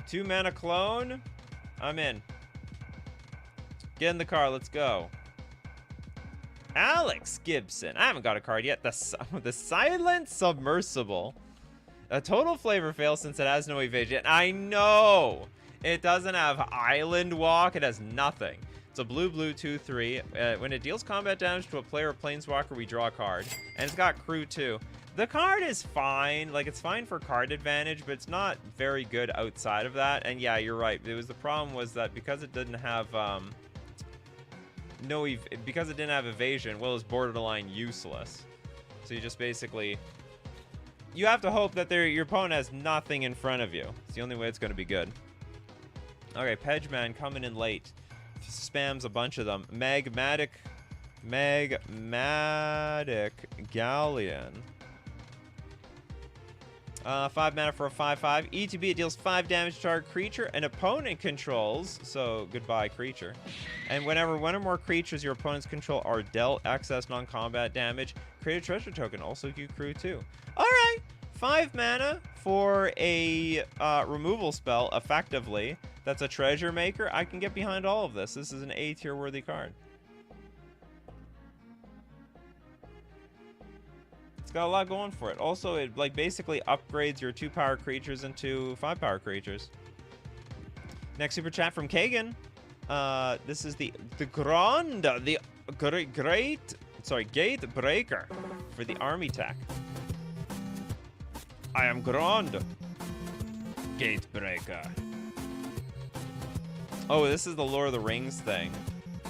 2 mana clone. I'm in. Get in the car. Let's go. Alex Gibson. I haven't got a card yet. The Silent Submersible. A total flavor fail since it has no evasion. I know. It doesn't have Island Walk. It has nothing. It's a blue 2/3. When it deals combat damage to a player or planeswalker, we draw a card. And it's got crew too. The card is fine. Like, it's fine for card advantage, but it's not very good outside of that. And yeah, you're right. The problem was that because it didn't have because it didn't have evasion, well, it's borderline useless. So you just basically, you have to hope that your opponent has nothing in front of you. It's the only way it's going to be good. Okay, Pedgeman coming in late. Spams a bunch of them. Magmatic Galleon. 5 mana for a 5/5. ETB, it deals 5 damage to target creature an opponent controls. So, goodbye, creature. And whenever one or more creatures your opponents control are dealt excess non-combat damage, create a treasure token. Also, you crew too. Alright! 5 mana for a removal spell, effectively. That's a treasure maker. I can get behind all of this. This is an A tier worthy card. It's got a lot going for it. Also, it like basically upgrades your 2-power creatures into 5-power creatures. Next super chat from Kagan. This is the Gate Breaker for the army tech. I am Grand Gate Breaker. Oh, this is the Lord of the Rings thing.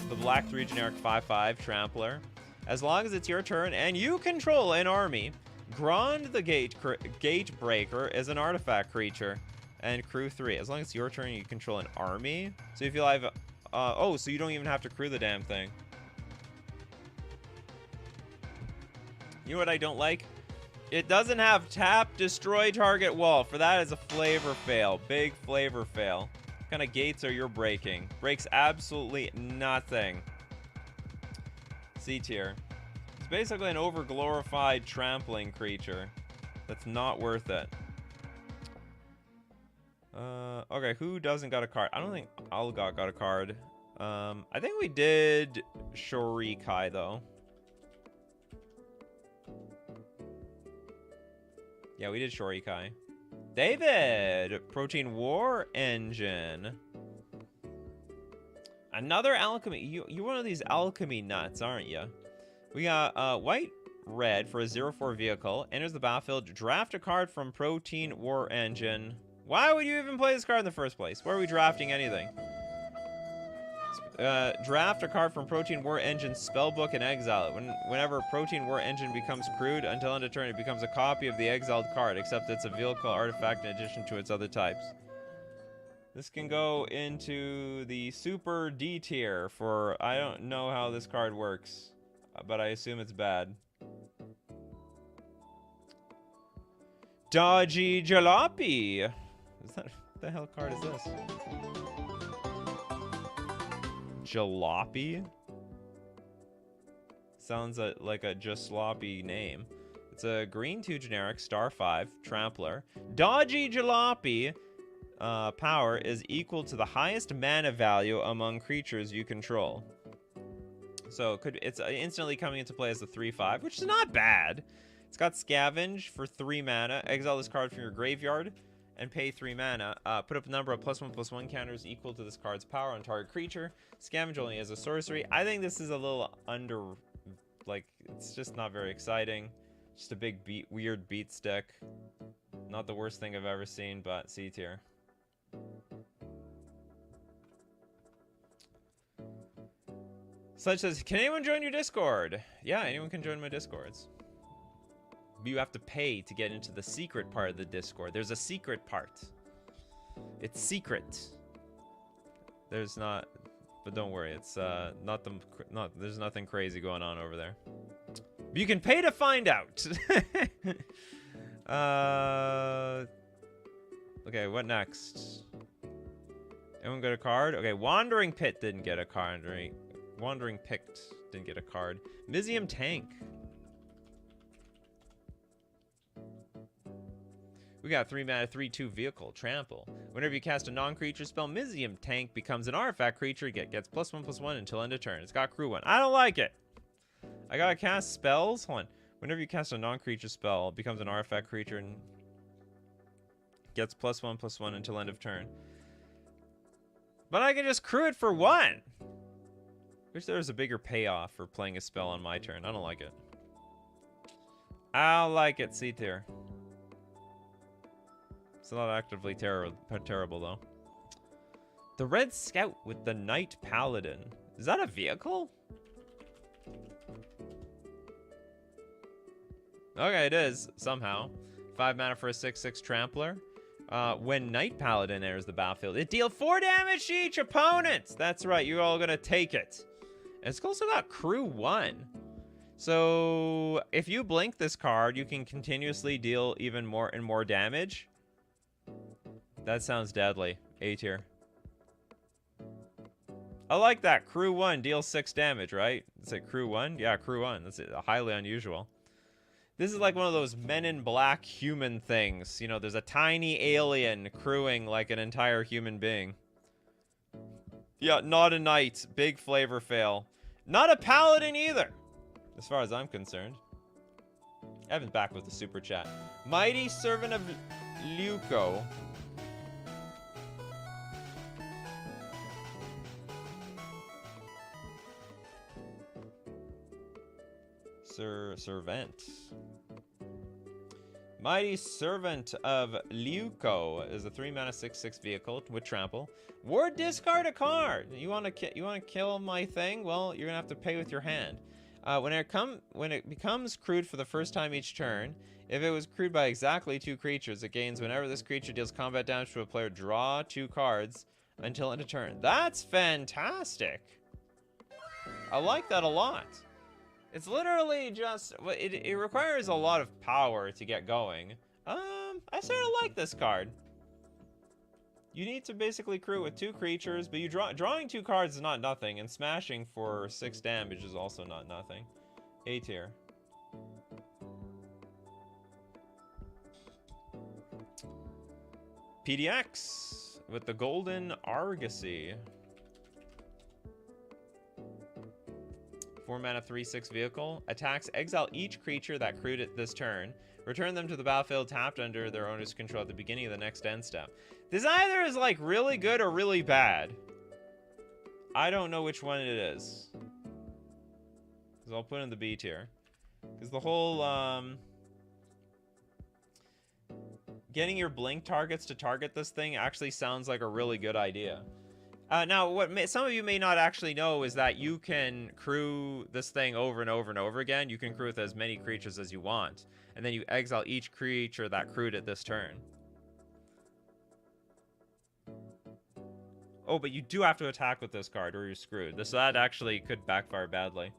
The black 3 generic 5/5 trampler. As long as it's your turn and you control an army, Grand the Gate Breaker is an artifact creature and crew 3. As long as it's your turn and you control an army. So if you have, oh, so you don't even have to crew the damn thing. You know what I don't like? It doesn't have tap, destroy target wall. For that is a flavor fail. Big flavor fail. What kind of gates are you breaking? Breaks absolutely nothing. C tier. It's basically an over-glorified trampling creature. That's not worth it. Okay, who doesn't got a card? I don't think Algot got a card. I think we did Shorikai, though. Yeah, we did Shorikai. David! Protein War Engine. Another alchemy. You're one of these alchemy nuts, aren't you? We got white-red for a 0/4 vehicle. Enters the battlefield. Draft a card from Protein War Engine. Why would you even play this card in the first place? Why are we drafting anything? Draft a card from Protein War Engine spellbook and exile it. Whenever Protein War Engine becomes crewed, until end of turn, it becomes a copy of the exiled card, except it's a vehicle artifact in addition to its other types. This can go into the Super D tier for, I don't know how this card works, but I assume it's bad. Dodgy Jalopy. Is that, what the hell card is this? Jalopy? Sounds like a just sloppy name. It's a green 2 generic, star 5, trampler. Dodgy Jalopy power is equal to the highest mana value among creatures you control. So it's instantly coming into play as a 3/5, which is not bad. It's got Scavenge for 3 mana. Exile this card from your graveyard and pay 3 mana. Put up a number of +1/+1 counters equal to this card's power on target creature. Scavenge only as a sorcery. I think this is a little under, like, it's just not very exciting. Just a big weird beat stick. Not the worst thing I've ever seen, but C tier. Such says, can anyone join your Discord? Yeah, anyone can join my Discords. You have to pay to get into the secret part of the Discord. There's a secret part. It's secret. There's not, but don't worry. It's there's nothing crazy going on over there. But you can pay to find out. Okay, what next? Anyone got a card? Okay, Wandering Pit didn't get a card. Wandering Pict didn't get a card. Mizium Tank. We got 3 mana, 3/2 vehicle, trample. Whenever you cast a non-creature spell, Mizium Tank becomes an artifact creature. Gets +1/+1 until end of turn. It's got crew 1. I don't like it. I gotta cast spells. Hold on. Whenever you cast a non-creature spell, it becomes an artifact creature and gets +1/+1 until end of turn. But I can just crew it for 1. Wish there was a bigger payoff for playing a spell on my turn. I don't like it. I don't like it, C tier. It's not actively terrible, though. The Red Scout with the Knight Paladin. Is that a vehicle? Okay, it is, somehow. 5 mana for a 6/6 trampler. When Knight Paladin enters the battlefield, it deals 4 damage to each opponent. That's right, you're all gonna take it. And it's also got crew 1. So if you blink this card, you can continuously deal even more and more damage. That sounds deadly. A tier. I like that. Crew 1 deals 6 damage, right? Is it crew 1? Yeah, crew 1. That's highly unusual. This is like one of those Men in Black human things. You know, there's a tiny alien crewing like an entire human being. Yeah, not a knight. Big flavor fail. Not a paladin either, as far as I'm concerned. Evan's back with the super chat. Mighty Servant of Leuco. Servant. Mighty Servant of Leuco is a 3 mana 6/6 vehicle with trample. Ward discard a card. You want to kill my thing? Well, you're gonna have to pay with your hand. When it becomes crewed for the first time each turn, if it was crewed by exactly 2 creatures, it gains whenever this creature deals combat damage to a player, draw 2 cards until end of turn. That's fantastic. I like that a lot. It's literally just, it requires a lot of power to get going. I sort of like this card. You need to basically crew with 2 creatures, but drawing 2 cards is not nothing, and smashing for 6 damage is also not nothing. A tier. PDX with the Golden Argosy. 4 mana 3/6 vehicle. Attacks, exile each creature that crewed it this turn. Return them to the battlefield tapped under their owner's control at the beginning of the next end step. This either is like really good or really bad. I don't know which one it is. Because I'll put in the B tier. Because the whole getting your blink targets to target this thing actually sounds like a really good idea. Now, what some of you may not actually know is that you can crew this thing over and over and over again. You can crew with as many creatures as you want. And then you exile each creature that crewed it this turn. Oh, but you do have to attack with this card or you're screwed. So that actually could backfire badly.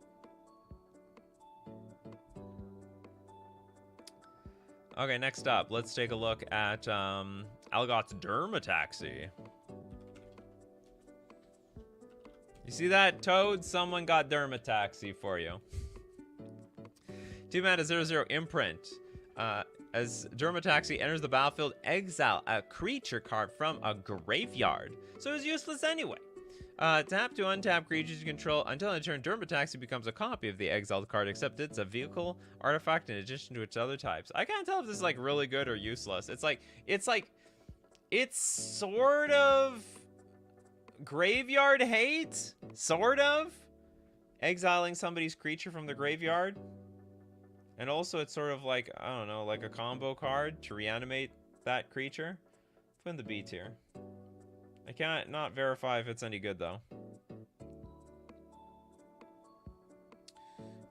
Okay, next up, let's take a look at Algot's Dermataxi. You see that, Toad? Someone got Dermataxi for you. 2 mana 0/0 imprint. As Dermataxi enters the battlefield, exile a creature card from a graveyard. So it's useless anyway. Tap to untap creatures you control until in turn Dermataxi becomes a copy of the exiled card, except it's a vehicle artifact in addition to its other types. I can't tell if this is like really good or useless. It's sort of graveyard hate, sort of exiling somebody's creature from the graveyard. And also it's sort of like, I don't know, like a combo card to reanimate that creature. Put in the B tier. I can't not verify if it's any good though.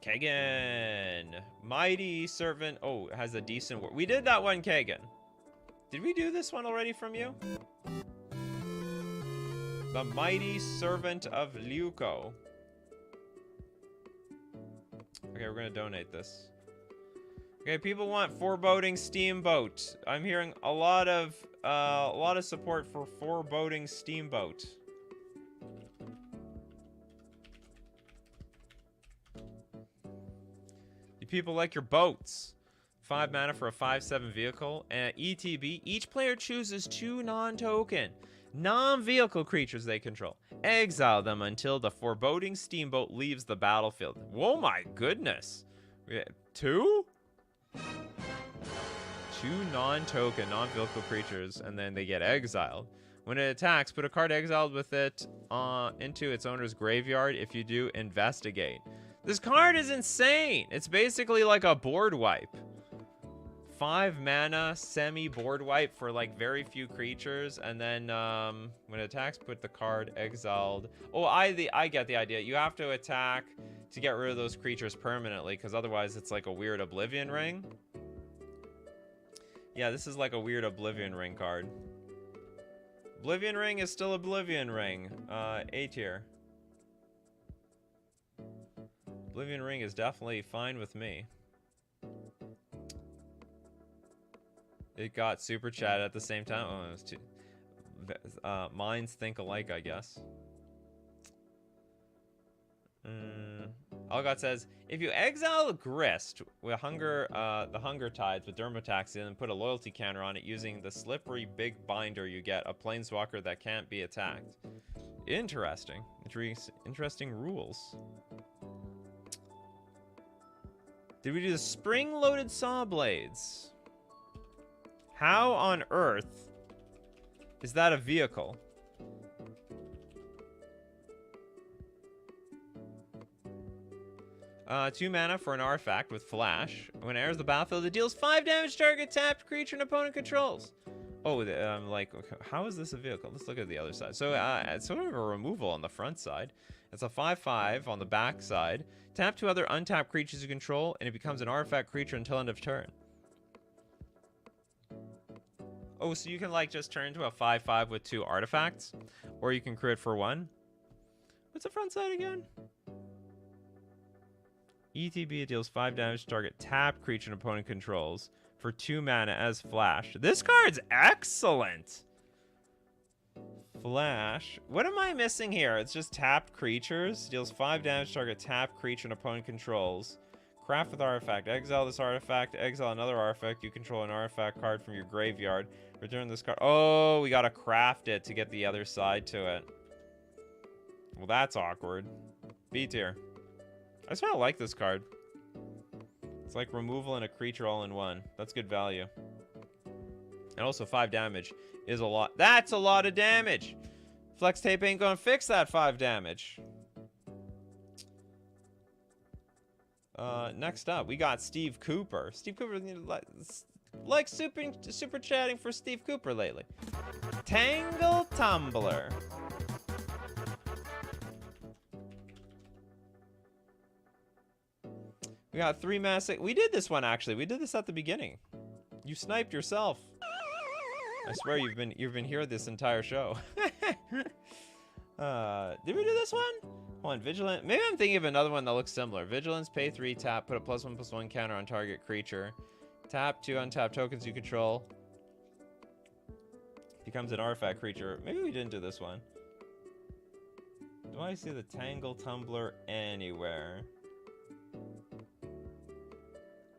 Kagan. Mighty Servant. Oh, it has a decent word. We did that one, Kagan. Did we do this one already from you? The Mighty Servant of Leuco. Okay, we're gonna donate this. Okay, people want Foreboding Steamboat. I'm hearing a lot of support for Foreboding Steamboat. You people like your boats. 5 mana for a 5/7 vehicle. And ETB, each player chooses 2 non-token, non-vehicle creatures they control. Exile them until the Foreboding Steamboat leaves the battlefield. Whoa, my goodness. 2? 2 non-token, non-vehicle creatures, and then they get exiled. When it attacks, put a card exiled with it into its owner's graveyard. If you do, investigate. This card is insane. It's basically like a board wipe. 5 mana, semi-board wipe for like very few creatures, and then when it attacks, put the card exiled. Oh, I get the idea. You have to attack to get rid of those creatures permanently, because otherwise it's like a weird Oblivion Ring. Yeah, this is like a weird Oblivion Ring card. Oblivion Ring is still Oblivion Ring. A tier. Oblivion Ring is definitely fine with me. It got super chat at the same time. Oh, it was too... minds think alike, I guess. Algot says, if you exile Grist with the Hunger Tides with Dermataxi and then put a loyalty counter on it using the slippery big binder, you get a planeswalker that can't be attacked. Interesting. Interesting rules. Did we do the spring-loaded saw blades? How on earth is that a vehicle? Two mana for an artifact with flash. When it enters the battlefield, it deals 5 damage to target tapped creature an opponent controls. Oh, like, how is this a vehicle? Let's look at the other side. So, it's sort of a removal on the front side. It's a 5/5 on the back side. Tap 2 other untapped creatures you control, and it becomes an artifact creature until end of turn. Oh, so you can, like, just turn into a 5/5 with 2 artifacts? Or you can create for 1? What's the front side again? ETB, it deals 5 damage to target tapped creature an opponent controls for 2 mana as flash. This card's excellent! Flash. What am I missing here? It's just tapped creatures. Deals 5 damage to target tapped creature an opponent controls. Craft with artifact. Exile this artifact. Exile another artifact. You control an artifact card from your graveyard. Return this card. Oh, we gotta craft it to get the other side to it. Well, that's awkward. B tier. I just kind of like this card. It's like removal and a creature all in one. That's good value. And also 5 damage is a lot. That's a lot of damage. Flex tape ain't gonna fix that 5 damage. Next up, we got Steve Cooper. Steve Cooper, like super chatting for Steve Cooper lately. Tangle Tumbler. We got 3 massive. We did this one actually. We did this at the beginning. You sniped yourself. I swear you've been here this entire show. Did we do this one? Hold on, Vigilant. Maybe I'm thinking of another one that looks similar. Vigilance, pay 3, tap, put a +1/+1 counter on target creature. Tap 2 untap tokens you control. Becomes an artifact creature. Maybe we didn't do this one. Do I see the Tangle Tumbler anywhere?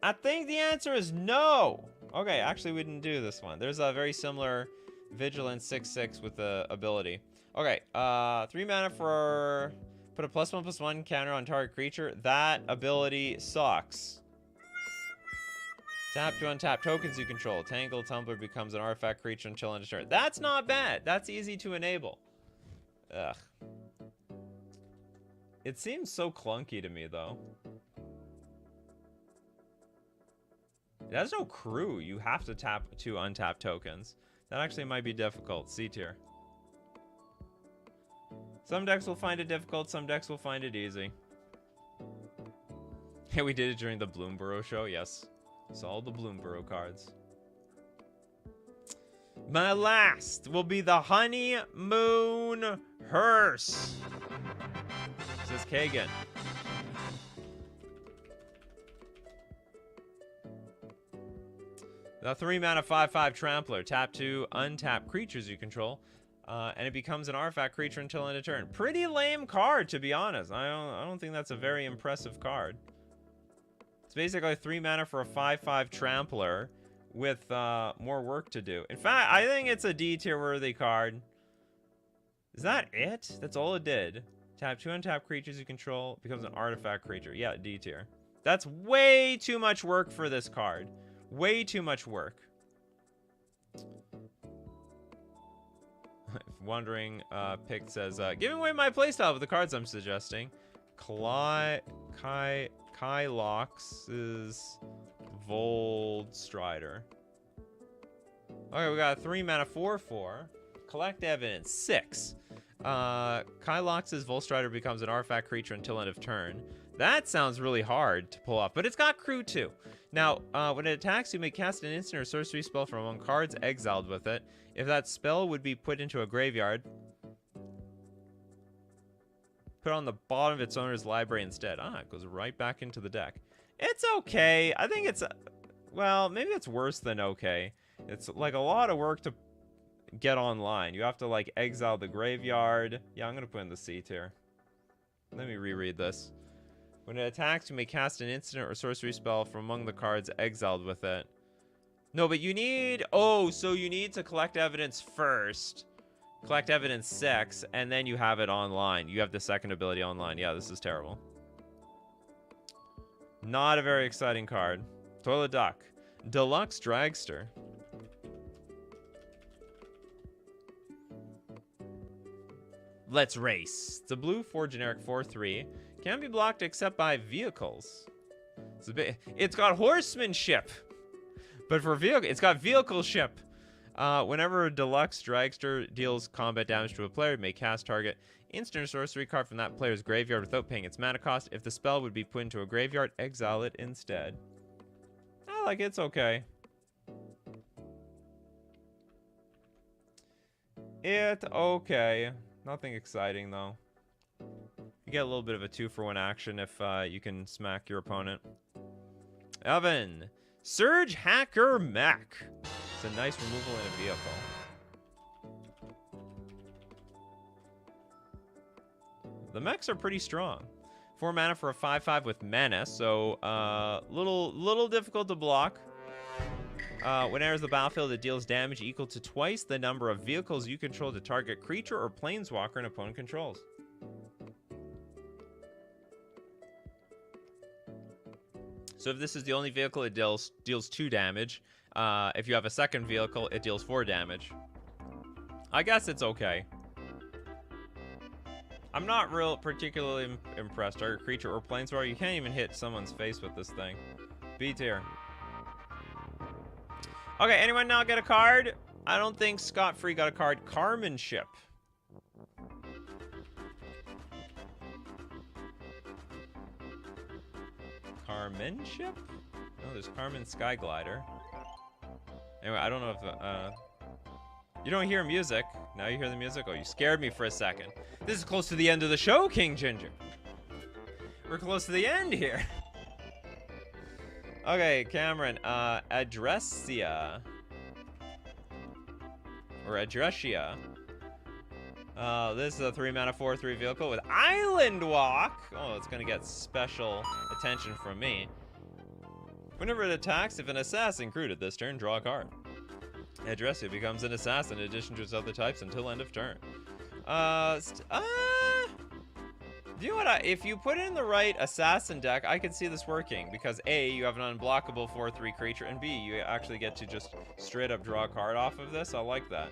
I think the answer is no. Okay, actually we didn't do this one. There's a very similar Vigilance 6/6 with the ability. Okay, 3 mana for put a +1/+1 counter on target creature. That ability sucks. Tap to untap tokens you control. Tangle Tumbler becomes an artifact creature until end of turn. That's not bad. That's easy to enable. Ugh. It seems so clunky to me, though. It has no crew. You have to tap to untap tokens. That actually might be difficult. C tier. Some decks will find it difficult. Some decks will find it easy. Hey, we did it during the Bloomborough show. Yes. Saw all the Bloomborough cards. My last will be the Honeymoon Hearse. Says Kagan. The 3 mana 5/5 Trampler. Tap to untap creatures you control. And it becomes an artifact creature until end of turn. Pretty lame card, to be honest. I don't think that's a very impressive card. It's basically 3 mana for a 5/5 Trampler with more work to do. In fact, I think it's a D tier worthy card. Is that it? That's all it did. Tap 2 untap creatures you control. Becomes an artifact creature. Yeah, D tier. That's way too much work for this card. Way too much work. Wondering, Pick says, giving away my playstyle with the cards I'm suggesting. Kylox's Vold Strider. Okay, we got a 3 mana 4/4. Collect evidence 6. Kylox's Vold Strider becomes an artifact creature until end of turn. That sounds really hard to pull off, but it's got crew too. Now, when it attacks, you may cast an instant or sorcery spell from among cards exiled with it. If that spell would be put into a graveyard, put on the bottom of its owner's library instead. Ah, it goes right back into the deck. It's okay. I think it's, well, maybe it's worse than okay. It's like a lot of work to get online. You have to like exile the graveyard. Yeah, I'm going to put in the C tier. Let me reread this. When it attacks, you may cast an instant or sorcery spell from among the cards exiled with it. No, but you need... Oh, so you need to collect evidence first. Collect evidence 6, and then you have it online. You have the second ability online. Yeah, this is terrible. Not a very exciting card. Toilet Duck. Deluxe Dragster. Let's race. It's a blue 4 generic 4/3. Can't be blocked except by vehicles. It's got horsemanship. But for vehicle, it's got vehicleship. Whenever a deluxe dragster deals combat damage to a player, it may cast target instant or sorcery card from that player's graveyard without paying its mana cost. If the spell would be put into a graveyard, exile it instead. I like it. It's okay. It's okay. Nothing exciting, though. You get a little bit of a 2-for-1 action if you can smack your opponent. Evan. Surge Hacker Mech. It's a nice removal in a vehicle. The mechs are pretty strong. 4 mana for a 5/5 with Menace, so little difficult to block. When it enters the battlefield, it deals damage equal to twice the number of vehicles you control to target creature or planeswalker an opponent controls. So if this is the only vehicle, it deals 2 damage. If you have a second vehicle, it deals 4 damage. I guess it's okay. I'm not particularly impressed. Target creature or planeswalker, you can't even hit someone's face with this thing. B tier. Okay, anyone now get a card? I don't think Scott-Free got a card. Carmanship. Carmanship? No, there's Carmen Skyglider. Anyway, I don't know if... you don't hear music. Now you hear the music? Oh, you scared me for a second. This is close to the end of the show, King Ginger. We're close to the end here. Okay, Cameron. Adressia. Or Adressia. This is a 3-mana 4/3 vehicle with Island Walk. Oh, it's gonna get special attention from me. Whenever it attacks, if an assassin crewed it this turn, draw a card. Adressia becomes an assassin in addition to its other types until end of turn. You know what? If you put in the right assassin deck, I could see this working because A, you have an unblockable 4/3 creature, and B, you actually get to just straight up draw a card off of this. I like that.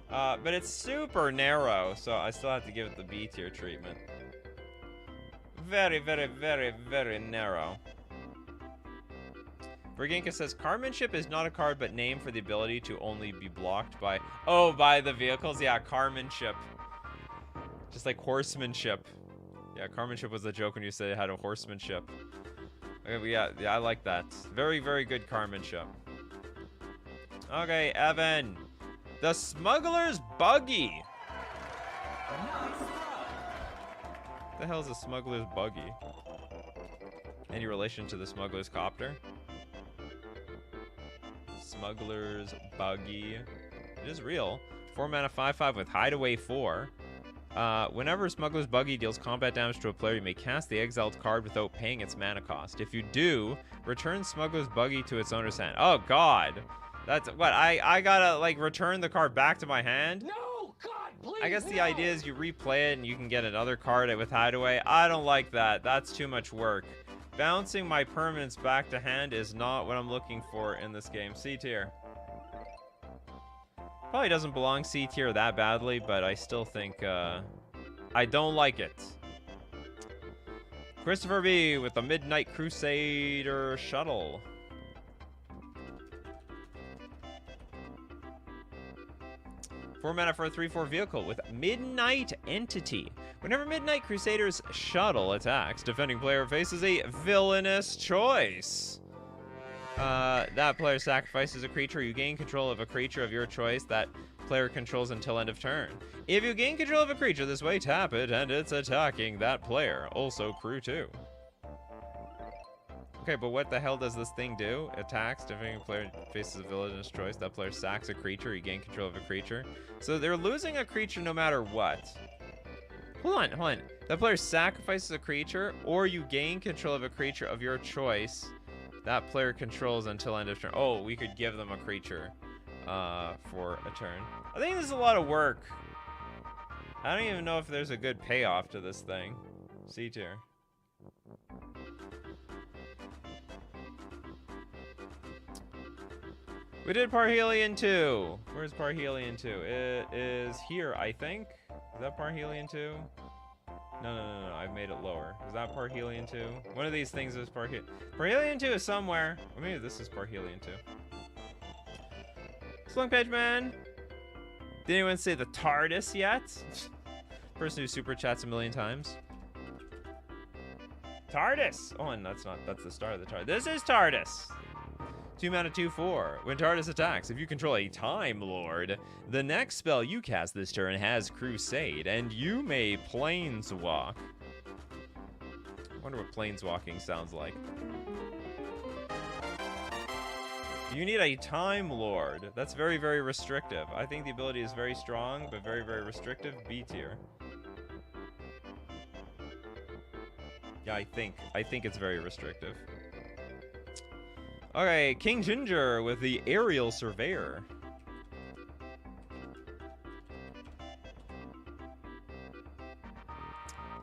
But it's super narrow, so I still have to give it the B tier treatment. Very, very, very, very narrow. Briginka says, Carmanship is not a card, but name for the ability to only be blocked by... Oh, by the vehicles? Yeah, Carmanship. Just like horsemanship. Yeah, Carmanship was a joke when you said it had a horsemanship. Okay, yeah, I like that. Very, very good Carmanship. Okay, Evan. The Smuggler's Buggy. What the hell is a Smuggler's Buggy? Any relation to the Smuggler's Copter? Smuggler's Buggy. It is real. 4-mana 5/5 with Hideaway 4. Whenever Smuggler's Buggy deals combat damage to a player, you may cast the exiled card without paying its mana cost. If you do, return Smuggler's Buggy to its owner's hand. Oh, God. That's what I gotta like return the card back to my hand. No, God, please. I guess the idea is you replay it and you can get another card with Hideaway. I don't like that. That's too much work. Bouncing my permanents back to hand is not what I'm looking for in this game. C tier. Probably doesn't belong C tier that badly, but I still think I don't like it. Christopher B with the Midnight Crusader Shuttle. 4-mana for a 3/4 vehicle with Midnight Entity. Whenever Midnight Crusader's Shuttle attacks, defending player faces a villainous choice. That player sacrifices a creature. You gain control of a creature of your choice that player controls until end of turn. If you gain control of a creature this way, tap it, and it's attacking that player. Also, crew 2. Okay, but what the hell does this thing do? Attacks, defending player faces a villainous choice. That player sacks a creature. You gain control of a creature. So they're losing a creature no matter what. Hold on. That player sacrifices a creature, or you gain control of a creature of your choice. That player controls until end of turn. Oh, we could give them a creature for a turn. I think this is a lot of work. I don't even know if there's a good payoff to this thing. C tier. We did Parhelion 2. Where's Parhelion 2? It is here, I think. Is that Parhelion 2? No. I've made it lower. Is that Parhelion 2? One of these things is Parhelion. Parhelion 2 is somewhere. Or maybe this is Parhelion 2. Slunk Page Man. Did anyone say the TARDIS yet? Person who super chats a million times. TARDIS! Oh, and that's the start of the TARDIS. This is TARDIS! 2-mana 2/4. When TARDIS attacks, if you control a Time Lord, the next spell you cast this turn has Crusade, and you may Planeswalk. I wonder what Planeswalking sounds like. You need a Time Lord. That's very, very restrictive. I think the ability is very strong, but very, very restrictive. B tier. Yeah, I think it's very restrictive. Okay, King Ginger with the Aerial Surveyor.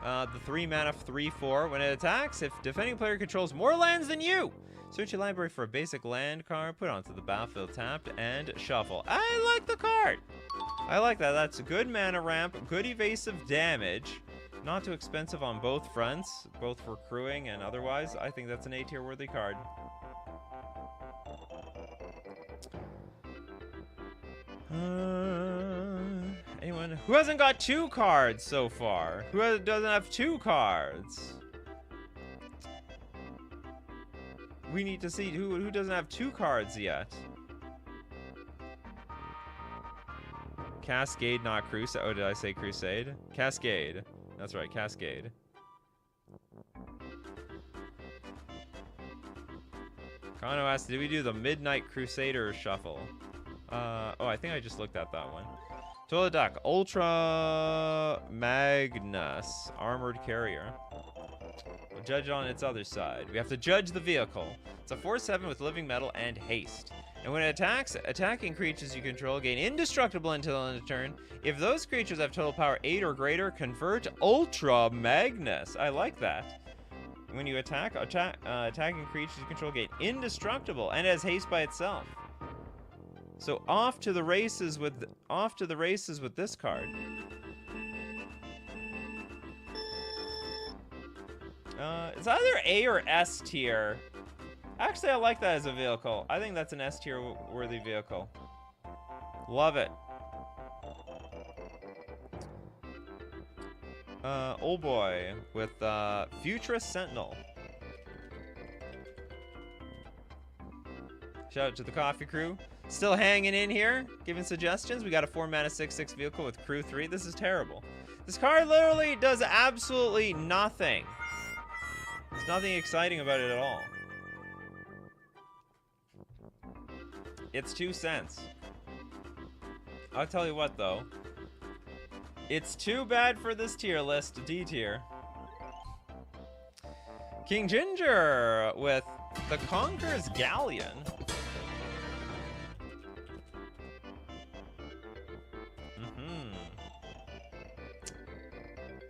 The 3-mana 3/4. When it attacks, if defending player controls more lands than you, search your library for a basic land card, put it onto the battlefield tapped, and shuffle. I like the card. I like that. That's a good mana ramp, good evasive damage. Not too expensive on both fronts, both for crewing and otherwise. I think that's an A tier worthy card. Anyone who hasn't got 2 cards so far? Who doesn't have 2 cards? We need to see who doesn't have 2 cards yet. Cascade, not Crusade. Oh, did I say Crusade? Cascade. That's right, Cascade. Kano asked, did we do the Midnight Crusader shuffle? Oh, I think I just looked at that one. Toilet Duck, Ultra Magnus, Armored Carrier. We'll judge on its other side. We have to judge the vehicle. It's a 4/7 with living metal and haste. And when it attacks, attacking creatures you control gain indestructible until end of turn. If those creatures have total power 8 or greater, convert Ultra Magnus. I like that. When you attack, attacking creatures you control gain indestructible and has haste by itself. So off to the races with this card. It's either A or S tier. Actually, I like that as a vehicle. I think that's an S tier worthy vehicle. Love it. Old boy with Futurist Sentinel. Shout out to the coffee crew. Still hanging in here, giving suggestions. We got a 4-mana 6/6 vehicle with crew 3. This is terrible. This card literally does absolutely nothing. There's nothing exciting about it at all. It's 2 cents. I'll tell you what, though. It's too bad for this tier list, D tier. King Ginger with the Conqueror's Galleon.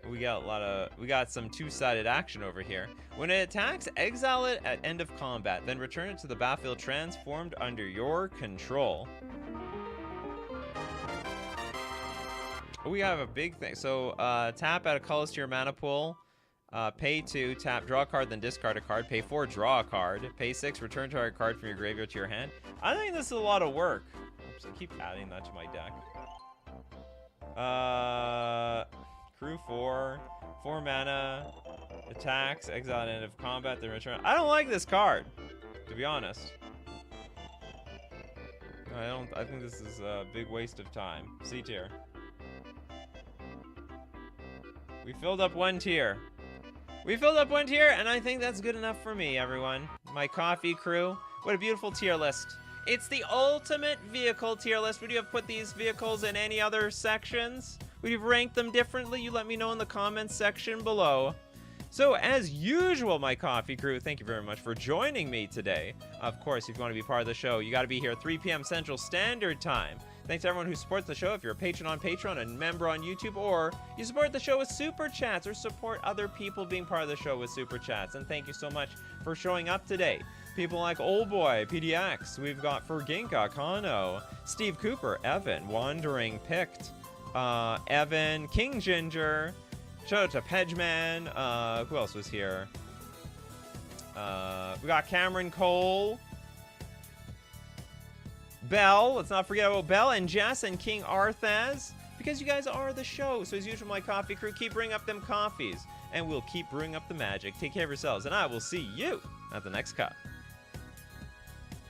We got some two-sided action over here. When it attacks, exile it at end of combat, then return it to the battlefield transformed under your control. We have a big thing. So tap at a colors to your mana pool. Pay 2, tap, draw a card, then discard a card. Pay 4, draw a card. Pay 6, return target card from your graveyard to your hand. I think this is a lot of work. Oops, I keep adding that to my deck. Crew 4, 4 mana, attacks, exile at end of combat, then return. I don't like this card, to be honest. I think this is a big waste of time. C tier. We filled up 1 tier. We filled up 1 tier, and I think that's good enough for me, everyone. My coffee crew. What a beautiful tier list. It's the ultimate vehicle tier list. Would you have put these vehicles in any other sections? Would you have ranked them differently? You let me know in the comments section below. So, as usual, my coffee crew, thank you very much for joining me today. Of course, if you want to be part of the show, you got to be here at 3 p.m. Central Standard Time. Thanks to everyone who supports the show. If you're a patron on Patreon, a member on YouTube, or you support the show with Super Chats, or support other people being part of the show with Super Chats. And thank you so much for showing up today. People like Old Boy, PDX, we've got Ferginka, Kano, Steve Cooper, Evan, Wandering Picked, Evan, King Ginger, shout out to Pedgeman, who else was here? We got Cameron Cole, Bell, let's not forget about Bell, and Jess, and King Arthaz, because you guys are the show. So as usual, my coffee crew, keep bringing up them coffees, and we'll keep bringing up the magic. Take care of yourselves, and I will see you at the next cup.